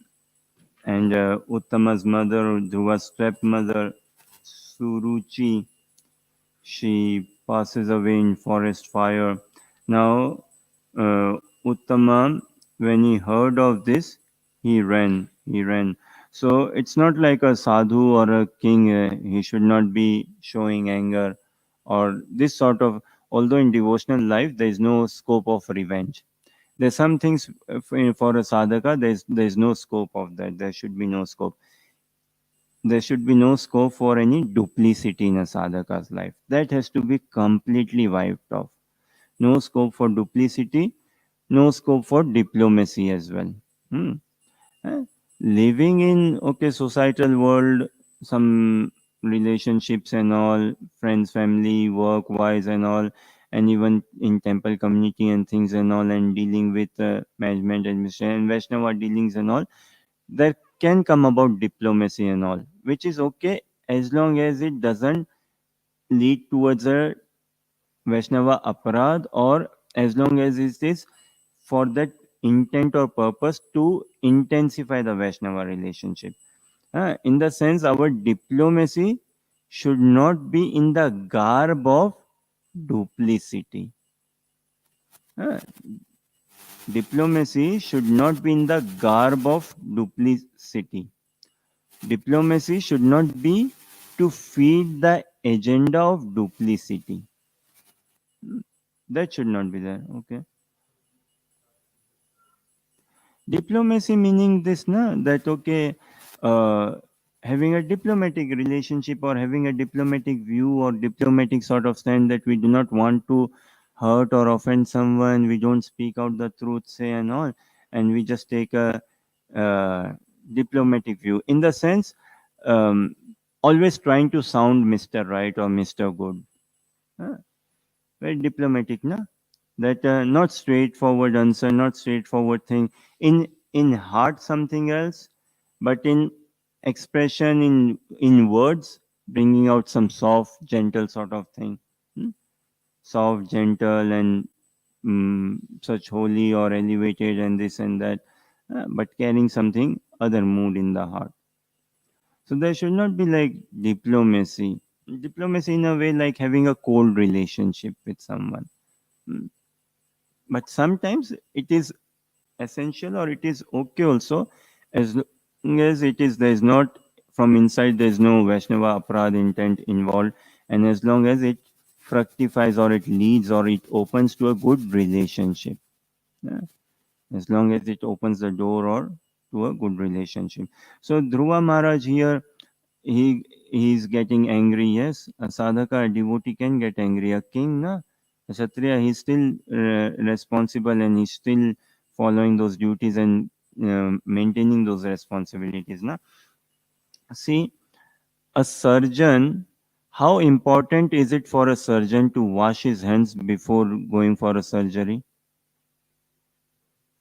Uttama's mother, Dhruva's stepmother, Suruchi, she passes away in forest fire. Now, Uttama, when he heard of this, he ran. So it's not like a sadhu or a king. He should not be showing anger or this sort of. Although in devotional life there is no scope of revenge, there's some things for a sadhaka, there's no scope of that. There should be no scope. There should be no scope for any duplicity in a sadhaka's life. That has to be completely wiped off. No scope for duplicity, no scope for diplomacy as well. Hmm. Eh, living in societal world, some relationships and all, friends, family, work wise and all, and even in temple community and things and all, and dealing with management, administration, and Vaishnava dealings and all, there can come about diplomacy and all, which is okay as long as it doesn't lead towards a Vaishnava aparad, or as long as it is for that intent or purpose to intensify the Vaishnava relationship. In the sense, our diplomacy should not be in the garb of duplicity. Uh, Diplomacy should not be in the garb of duplicity. Diplomacy should not be to feed the agenda of duplicity. That should not be there. Okay. Diplomacy meaning this, na, that uh, having a diplomatic relationship or having a diplomatic view or diplomatic sort of stand, that we do not want to hurt or offend someone, we don't speak out the truth, say and all, and we just take a diplomatic view in the sense, um, always trying to sound Mr. Right or Mr. Good. Huh? Very diplomatic, na? That not straightforward answer, not straightforward thing. In heart something else, but in expression, in words, bringing out some soft, gentle sort of thing. Hmm? Soft, gentle, and such holy or elevated and this and that, but carrying something other mood in the heart. So there should not be like diplomacy. Diplomacy in a way like having a cold relationship with someone. Hmm. But sometimes it is essential, or it is okay also, as long as it is, there is not from inside, there is no Vaishnava aparad intent involved, and as long as it fructifies or it leads or it opens to a good relationship. Yeah. As long as it opens the door or to a good relationship. So Dhruva Maharaj here, he is getting angry. Yes, a sadhaka, a devotee can get angry. A king, na, a kshatriya, he's still responsible, and he's still following those duties and maintaining those responsibilities. Na, see, a surgeon. How important is it for a surgeon to wash his hands before going for a surgery?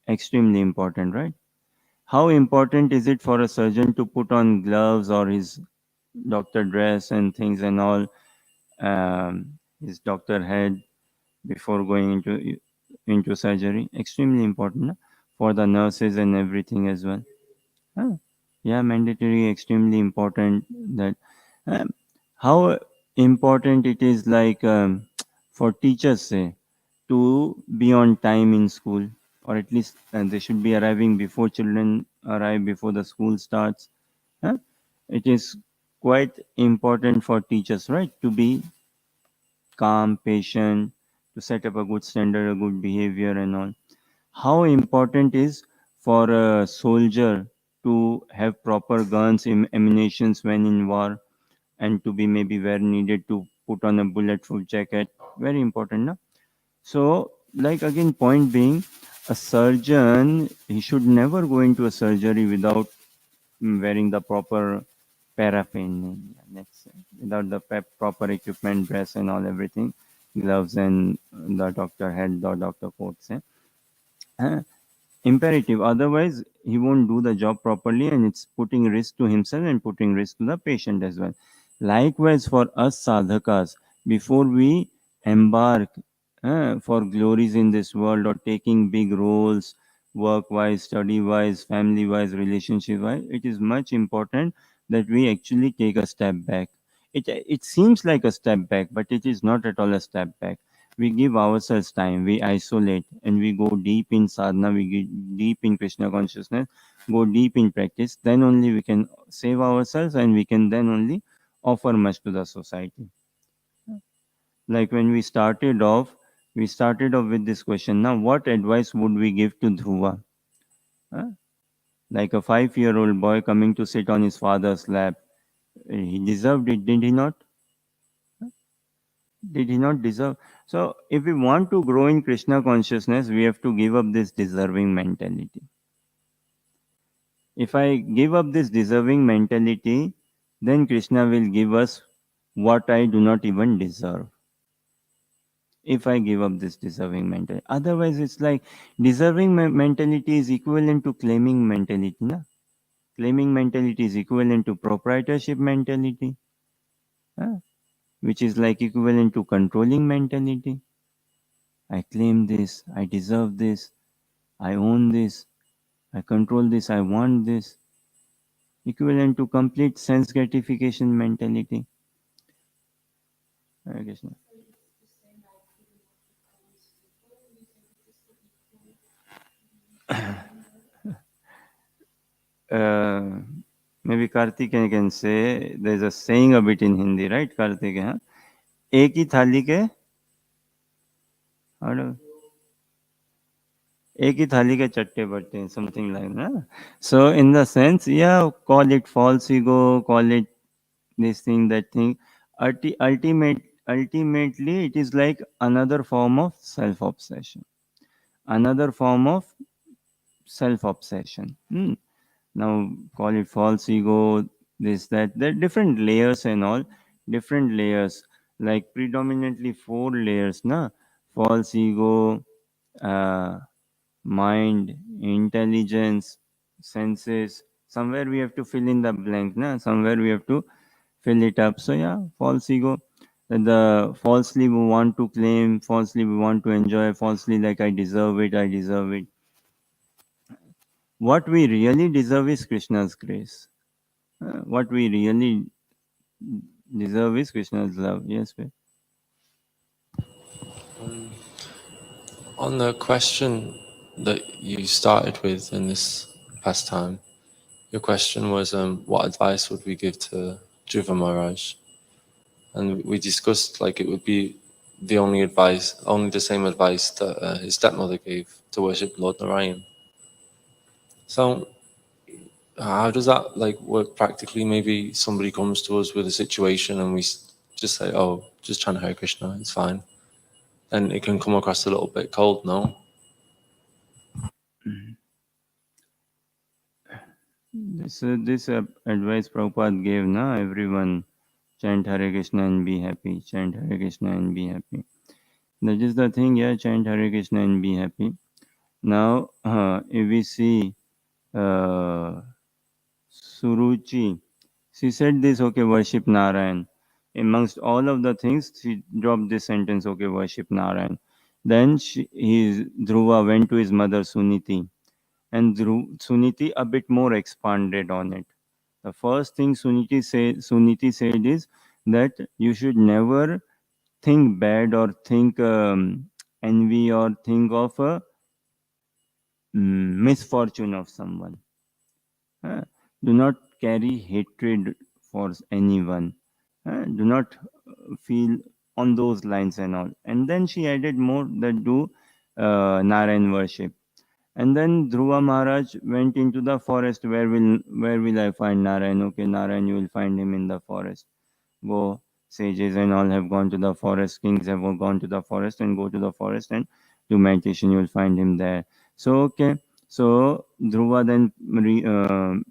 Extremely important, right? How important is it for a surgeon to put on gloves or his doctor dress and things and all, his doctor head before going into surgery? Extremely important, na? For the nurses and everything as well. Huh? Yeah, mandatory, extremely important. That um, how important it is, like for teachers, say, to be on time in school, or at least they should be arriving before children arrive, before the school starts. Huh? It is quite important for teachers, right, to be calm, patient, to set up a good standard, a good behavior and all. How important is for a soldier to have proper guns, ammunitions when in war, and to be maybe where needed to put on a bulletproof jacket. Very important, no? So, like again, point being, a surgeon, he should never go into a surgery without wearing the proper paraphernalia, let's say, without the proper equipment, dress and all, everything, gloves and the doctor head, the doctor coats. Uh, Imperative. Otherwise, he won't do the job properly, and it's putting risk to himself and putting risk to the patient as well. Likewise, for us sadhakas, before we embark for glories in this world or taking big roles, work wise, study wise, family wise, relationship wise, it is much important that we actually take a step back. It seems like a step back, but it is not at all a step back. We give ourselves time, we isolate, and we go deep in sadhana, we get deep in Krishna consciousness, go deep in practice. Then only we can save ourselves, and we can then only offer much to the society. Like when we started off with this question. Now, what advice would we give to Dhruva? Huh? Like a 5-year-old boy coming to sit on his father's lap. He deserved it, did he not? Did he not deserve? So, if we want to grow in Krishna consciousness, we have to give up this deserving mentality. If I give up this deserving mentality, then Krishna will give us what I do not even deserve. If I give up this deserving mentality, otherwise, it's like deserving mentality is equivalent to claiming mentality. Na? Claiming mentality is equivalent to proprietorship mentality, which is like equivalent to controlling mentality. I claim this, I deserve this, I own this, I control this, I want this. Equivalent to complete sense gratification mentality. Hare Krishna. Maybe Karthik can say, there's a saying a bit in Hindi, right, Karthik? Huh? एक ही थाली के एक ही थाली के चट्टे बट्टे, something like that. So in the sense, yeah, call it false ego, call it this thing, that thing. Ultimately, it is like another form of self-obsession. Another form of self-obsession. Now, call it false ego, this, that. There are different layers and all. Different layers. Like predominantly 4 layers, na? False ego, mind, intelligence, senses. Somewhere we have to fill in the blank, na? Somewhere we have to fill it up. So yeah, false ego. The falsely we want to claim, falsely we want to enjoy, falsely like I deserve it, I deserve it. What we really deserve is Krishna's grace. What we really deserve is Krishna's love. Yes, babe. On the question that you started with in this pastime, your question was, what advice would we give to Dhruva Maharaj? And we discussed like it would be only the same advice that his stepmother gave, to worship Lord Narayan. So how does that like work practically? Maybe somebody comes to us with a situation and we just say, "Oh, just chant Hare Krishna, it's fine." And it can come across a little bit cold, no? This advice Prabhupada gave, na, everyone chant Hare Krishna and be happy. Chant Hare Krishna and be happy. That is the thing, yeah. Chant Hare Krishna and be happy. Now, if we see Suruchi, she said this, okay, worship Narayan. Amongst all of the things, she dropped this sentence, okay, worship Narayan. Then Dhruva went to his mother Suniti, and Suniti a bit more expanded on it. The first thing Suniti said is that you should never think bad or think envy or think of a misfortune of someone. Do not carry hatred for anyone. Do not feel on those lines and all. And then she added more that do Narayan worship. And then Dhruva Maharaj went into the forest. Where will I find Narayan? Okay, Narayan, you will find him in the forest. Go, sages and all have gone to the forest. Kings have all gone to the forest, and go to the forest and do meditation. You will find him there. So okay. So Dhruva then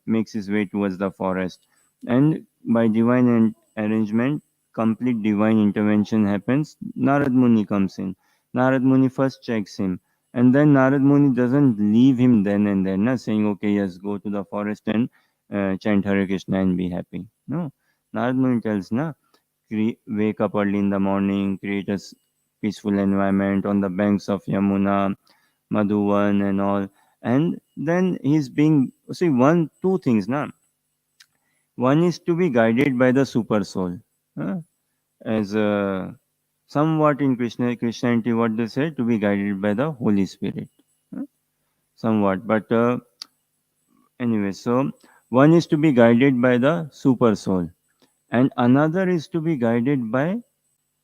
makes his way towards the forest, and by divine arrangement, complete divine intervention happens. Narad Muni comes in. Narad Muni first checks him, and then Narad Muni doesn't leave him then and there, na, saying, okay, yes, go to the forest and chant Hare Krishna and be happy. No. Narad Muni tells, na, wake up early in the morning, create a peaceful environment on the banks of Yamuna, Madhuvan and all. And then he's being, see, two things, na. One is to be guided by the super soul. As somewhat in Christianity, what they say, to be guided by the Holy Spirit. Somewhat. But anyway, so one is to be guided by the super soul, and another is to be guided by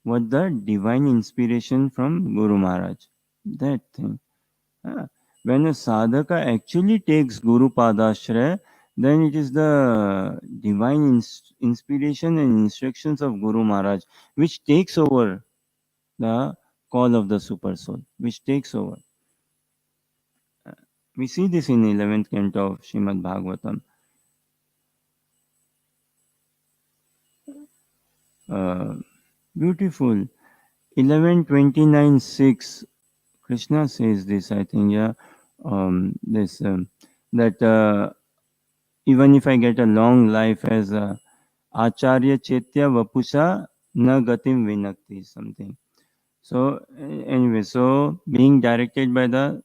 what the divine inspiration from Guru Maharaj. That thing. When a sadhaka actually takes Guru Padashraya, then it is the divine inspiration and instructions of Guru Maharaj which takes over the call of the super soul, which takes over. We see this in 11th canto of Srimad Bhagavatam. Beautiful. 11:29:6. Krishna says this, I think, yeah. This that even if I get a long life as Acharya Chetya Vapusha Na Gatim Vinakti, something. So anyway, so being directed by the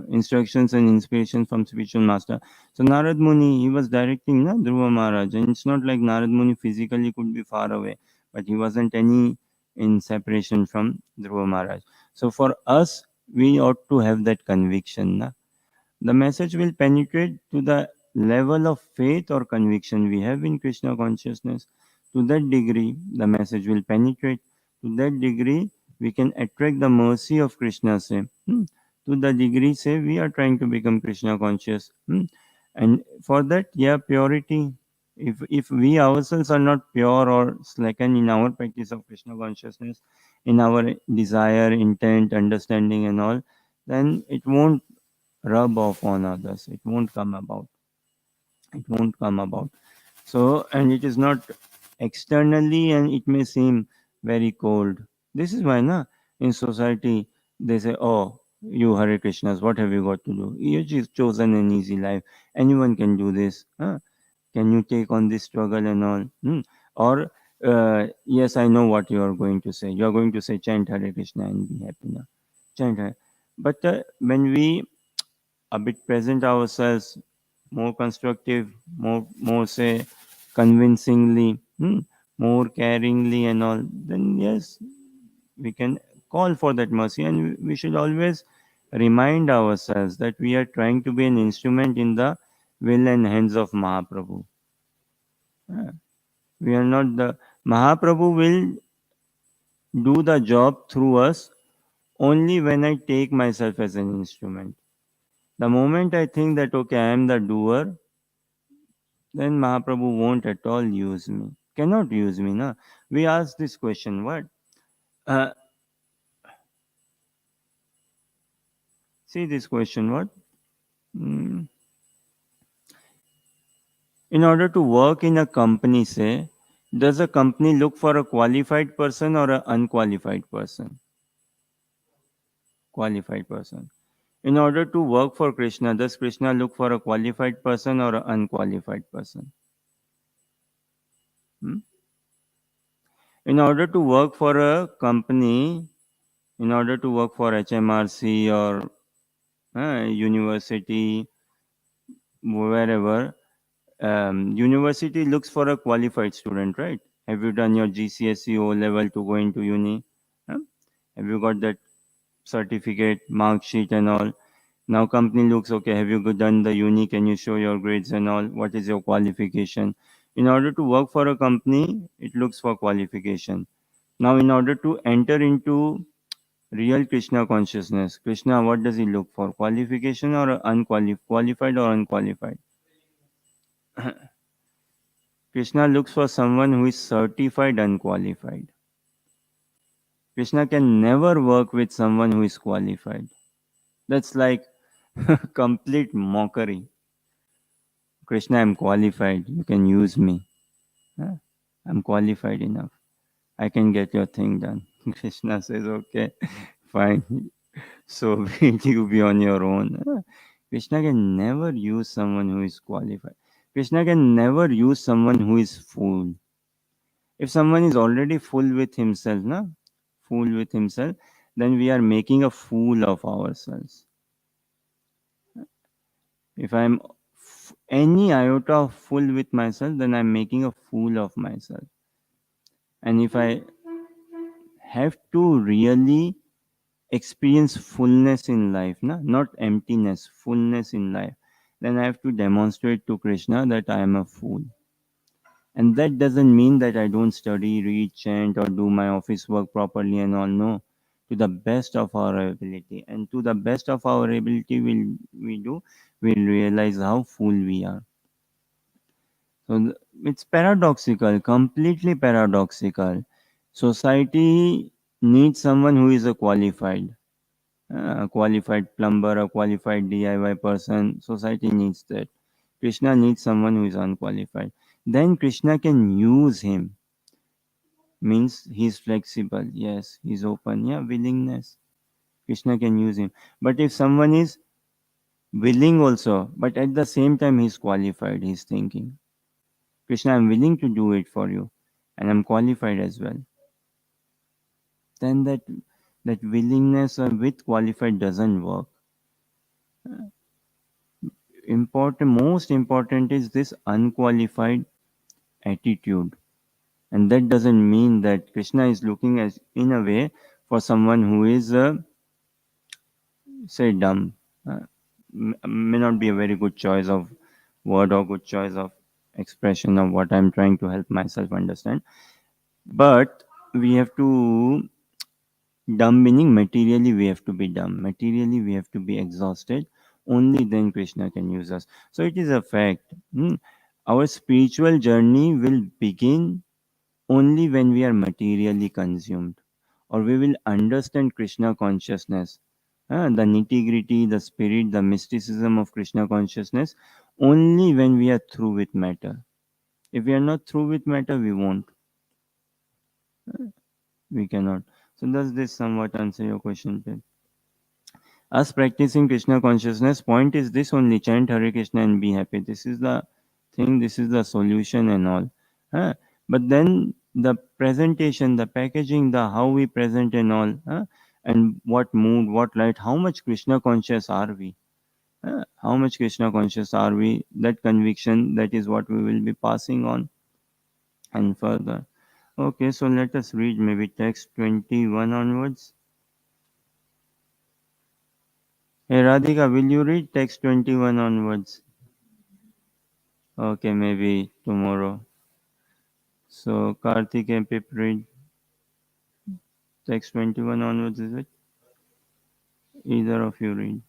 instructions and inspiration from spiritual master. So Narad Muni, he was directing Dhruva Maharaj, and it's not like Narad Muni physically could be far away, but he wasn't any in separation from Dhruva Maharaj. So for us, we ought to have that conviction. The message will penetrate to the level of faith or conviction we have in Krishna consciousness. To that degree, the message will penetrate. To that degree, we can attract the mercy of Krishna. Say, to the degree, say, we are trying to become Krishna conscious. And for that, yeah, purity. If we ourselves are not pure or slacken in our practice of Krishna consciousness, in our desire, intent, understanding, and all, then it won't rub off on others. It won't come about. It won't come about. So, and it is not externally, and it may seem very cold. This is why, in society, they say, "Oh, you Hare Krishnas, what have you got to do? You just chosen an easy life. Anyone can do this. Can you take on this struggle and all?" Or, yes, I know what you are going to say. You are going to say, "Chant Hare Krishna and be happy." Now, chant Hare. But when we a bit present ourselves more constructive, more say convincingly, more caringly and all, then yes, we can call for that mercy, and we should always remind ourselves that we are trying to be an instrument in the will and hands of Mahaprabhu. We are not the Mahaprabhu will do the job through us only when I take myself as an instrument. The moment I think that okay, I am the doer, then Mahaprabhu won't at all use me. Cannot use me, na? We ask this question, what? Uh, See this question, what? Mm, In order to work in a company, say, does a company look for a qualified person or an unqualified person? Qualified person. In order to work for Krishna, does Krishna look for a qualified person or an unqualified person? Hmm? In order to work for a company, in order to work for HMRC or university, wherever, university looks for a qualified student, right? Have you done your GCSE O level to go into uni? Huh? Have you got that certificate, mark sheet, and all? Now company looks, okay, have you done the uni? Can you show your grades and all? What is your qualification? In order to work for a company, it looks for qualification. Now, in order to enter into real Krishna consciousness, Krishna, what does he look for? Qualification or qualified or unqualified? Krishna looks for someone who is certified unqualified. Krishna can never work with someone who is qualified. That's like complete mockery. Krishna, I'm qualified. You can use me. I'm qualified enough. I can get your thing done. Krishna says, okay, fine. So you be on your own. Krishna can never use someone who is qualified. Krishna can never use someone who is full. If someone is already full with himself, full with himself, then we are making a fool of ourselves. If I'm any iota of full with myself, then I'm making a fool of myself. And if I have to really experience fullness in life, not emptiness, fullness in life, then I have to demonstrate to Krishna that I am a fool. And that doesn't mean that I don't study, read, chant, or do my office work properly and all. No, to the best of our ability, and to the best of our ability, we'll realize how fool we are. So it's paradoxical, completely paradoxical. Society needs someone who is a qualified plumber, a qualified DIY person. Society needs that. Krishna needs someone who is unqualified. Then Krishna can use him. Means he's flexible. Yes, he's open. Yeah, willingness. Krishna can use him. But if someone is willing also, but at the same time he's qualified, he's thinking, Krishna, I'm willing to do it for you, and I'm qualified as well. Then that willingness with qualified doesn't work. Most important is this unqualified attitude, and that doesn't mean that Krishna is looking as in a way for someone who is say dumb. Uh, may not be a very good choice of word or good choice of expression of what I'm trying to help myself understand. But we have to dumb meaning materially we have to be dumb. Materially we have to be exhausted. Only then Krishna can use us. So it is a fact. Our spiritual journey will begin only when we are materially consumed, or we will understand Krishna consciousness, the nitty gritty, the spirit, the mysticism of Krishna consciousness, only when we are through with matter. If we are not through with matter, we won't. We cannot. So, does this somewhat answer your question, Pip? Us practicing Krishna consciousness, point is this only: chant Hare Krishna and be happy. This is the thing, this is the solution and all. Huh? But then the presentation, the packaging, the how we present and all, and what mood, what light, how much Krishna conscious are we? How much Krishna conscious are we? That conviction, that is what we will be passing on and further. Okay, so let us read maybe text 21 onwards. Hey Radhika, will you read text 21 onwards? Okay, maybe tomorrow. So Karthik and Pip read text 21 onwards, is it? Either of you read.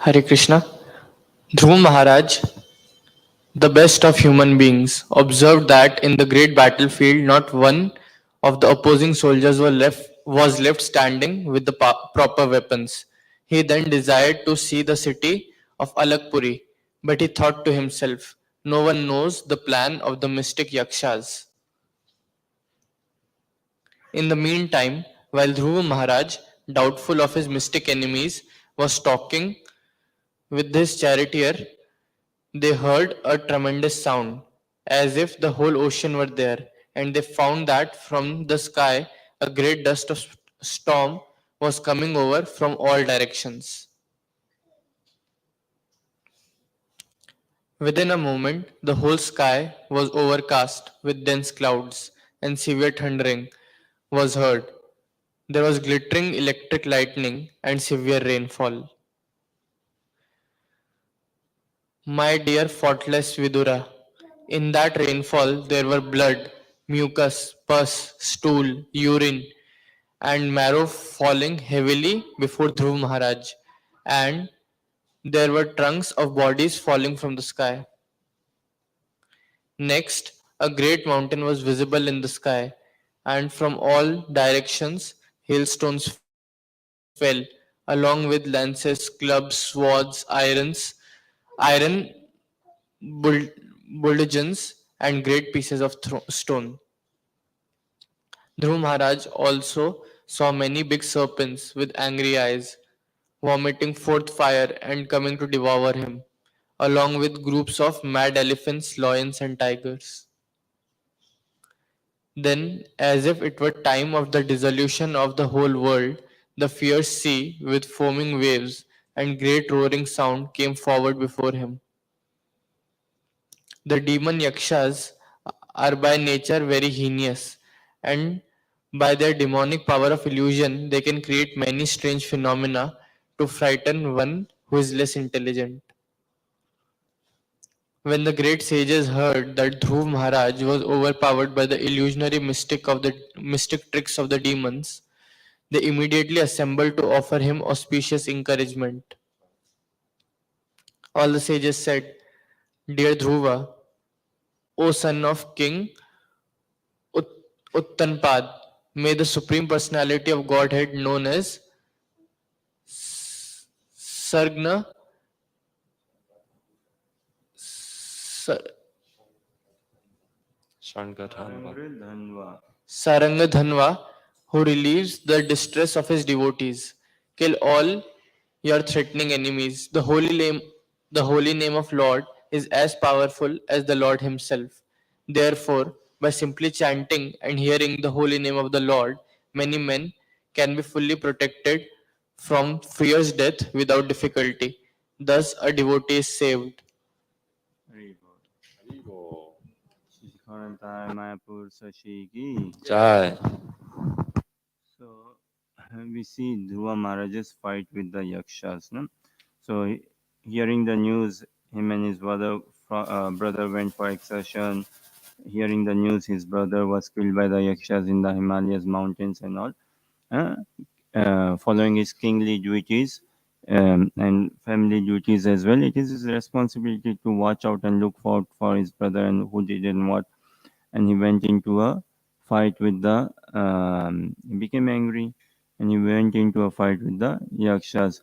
Hare Krishna. Dhruva Maharaj, the best of human beings, observed that in the great battlefield not one of the opposing soldiers was left standing with the proper weapons. He then desired to see the city of Alakpuri, but he thought to himself, no one knows the plan of the mystic Yakshas. In the meantime, while Dhruva Maharaj, doubtful of his mystic enemies, was talking with his charioteer, they heard a tremendous sound, as if the whole ocean were there, and they found that from the sky a great dust of storm was coming over from all directions. Within a moment, the whole sky was overcast with dense clouds, and severe thundering was heard. There was glittering electric lightning and severe rainfall. My dear faultless Vidura, in that rainfall there were blood, mucus, pus, stool, urine, and marrow falling heavily before Dhruv Maharaj, and there were trunks of bodies falling from the sky. Next, a great mountain was visible in the sky, and from all directions hailstones fell, along with lances, clubs, swords, iron bulgins, and great pieces of stone. Dhruv Maharaj also saw many big serpents with angry eyes, vomiting forth fire and coming to devour him, along with groups of mad elephants, lions, and tigers. Then, as if it were time of the dissolution of the whole world, the fierce sea, with foaming waves and great roaring sound, came forward before him. The demon Yakshas are by nature very heinous, and by their demonic power of illusion, they can create many strange phenomena to frighten one who is less intelligent. When the great sages heard that Dhruv Maharaj was overpowered by the illusionary mystic tricks of the demons, they immediately assembled to offer him auspicious encouragement. All the sages said, "Dear Dhruva, O son of King Uttanpad, may the Supreme Personality of Godhead known as Sargna Sa- Shangadhanva. Dhanva. Sarangadhanva, who relieves the distress of his devotees, kill all your threatening enemies. The holy name of Lord is as powerful as the Lord himself. Therefore, by simply chanting and hearing the holy name of the Lord, many men can be fully protected from fierce death without difficulty. Thus, a devotee is saved. Shishikharantai Mayapur Sashi ki. Jai. So we see Dhruva Maharaj's fight with the Yakshas. No? So hearing the news, him and his brother went for excursion. Hearing the news, his brother was killed by the Yakshas in the Himalayas mountains and all. Uh, Following his kingly duties and family duties as well, it is his responsibility to watch out and look out for his brother and who did and what. And he went into a fight with the he became angry and he went into a fight with the yakshas.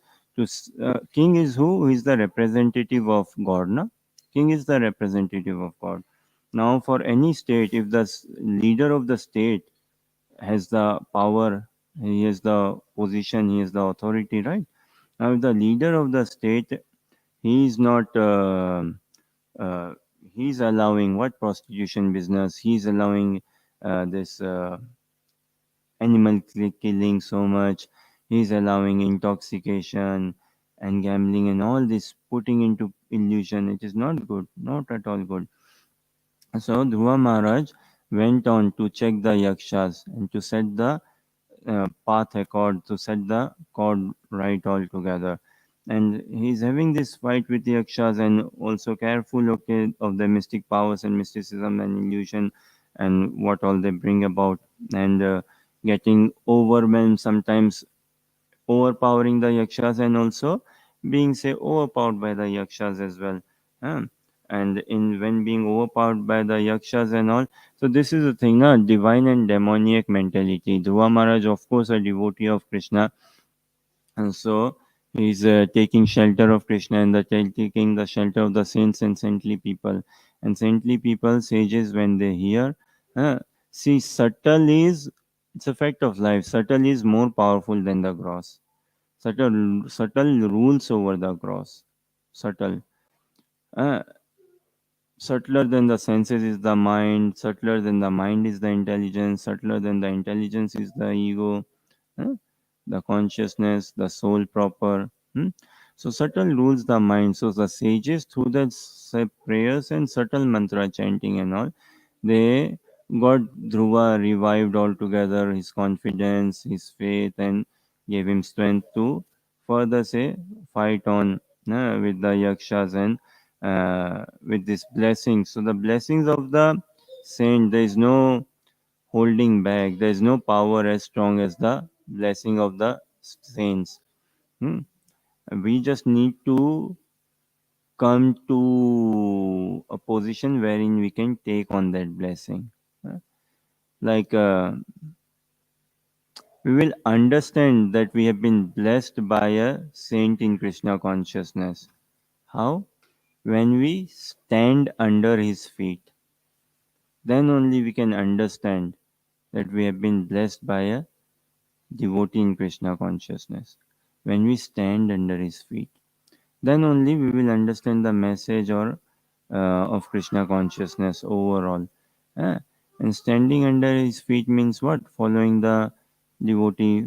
King is who? Who is the representative of God, no? King is the representative of God. Now for any state, if the leader of the state has the power, he has the position, he has the authority, right? Now if the leader of the state, he is not uh, he's allowing what prostitution business, he's allowing this animal killing so much, he's allowing intoxication and gambling and all this putting into illusion. It is not good, not at all good. So Dhruva Maharaj went on to check the yakshas and to set the path accord, to set the chord right altogether. And he's having this fight with the yakshas and also careful, okay, of the mystic powers and mysticism and illusion and what all they bring about, and getting overwhelmed sometimes, overpowering the yakshas and also being say overpowered by the yakshas as well. Um, and in when being overpowered by the yakshas and all, so this is the thing, divine and demoniac mentality. Dhruva Maharaj, of course, a devotee of Krishna, and so he's taking shelter of Krishna and taking the shelter of the saints and saintly people. And saintly people, sages, when they hear, uh, see, subtle is, it's a fact of life. Subtle is more powerful than the gross. Subtle rules over the gross. Subtle. Uh, Subtler than the senses is the mind. Subtler than the mind is the intelligence. Subtler than the intelligence is the ego. uh, the consciousness, the soul proper. So subtle rules the mind. So the sages, through the prayers and subtle mantra chanting and all, they got Dhruva revived altogether, his confidence, his faith, and gave him strength to further say fight on with the yakshas and with this blessing. So the blessings of the saint, there is no holding back. There is no power as strong as the blessing of the saints. Hmm. We just need to come to a position wherein we can take on that blessing. Like we will understand that we have been blessed by a saint in Krishna consciousness. How? When we stand under his feet, then only we can understand that we have been blessed by a devotee in Krishna consciousness. When we stand under his feet, then only we will understand the message or of Krishna consciousness overall. Eh? And standing under his feet means what? Following the devotee,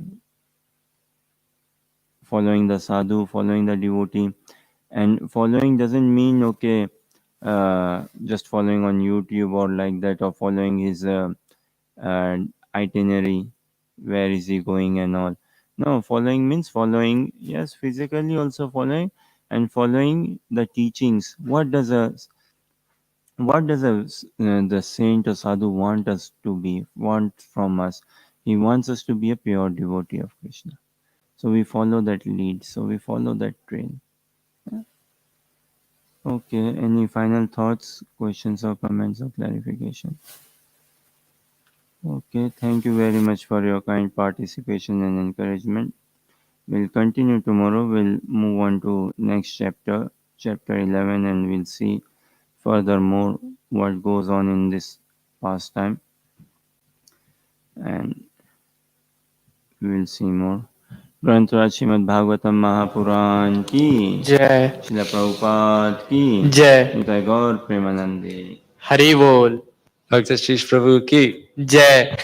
following the sadhu, following the devotee. And following doesn't mean, okay, just following on YouTube or like that, or following his uh, itinerary, where is he going and all. No, following means following, yes, physically also following, and following the teachings. What does a What does the saint or sadhu want us to be, want from us? He wants us to be a pure devotee of Krishna. So we follow that lead. So we follow that train. Okay. Any final thoughts, questions, or comments or clarification? Okay. Thank you very much for your kind participation and encouragement. We'll continue tomorrow. We'll move on to next chapter, chapter 11, and we'll see furthermore what goes on in this pastime, and we will see more. ग्रंथराज Shrimad Bhagavatam Mahapuran की जय श्रील प्रभुपाद की जय निताय गौर प्रेमानंदे हरि बोल Bhakta Shish Prabhu ki. जय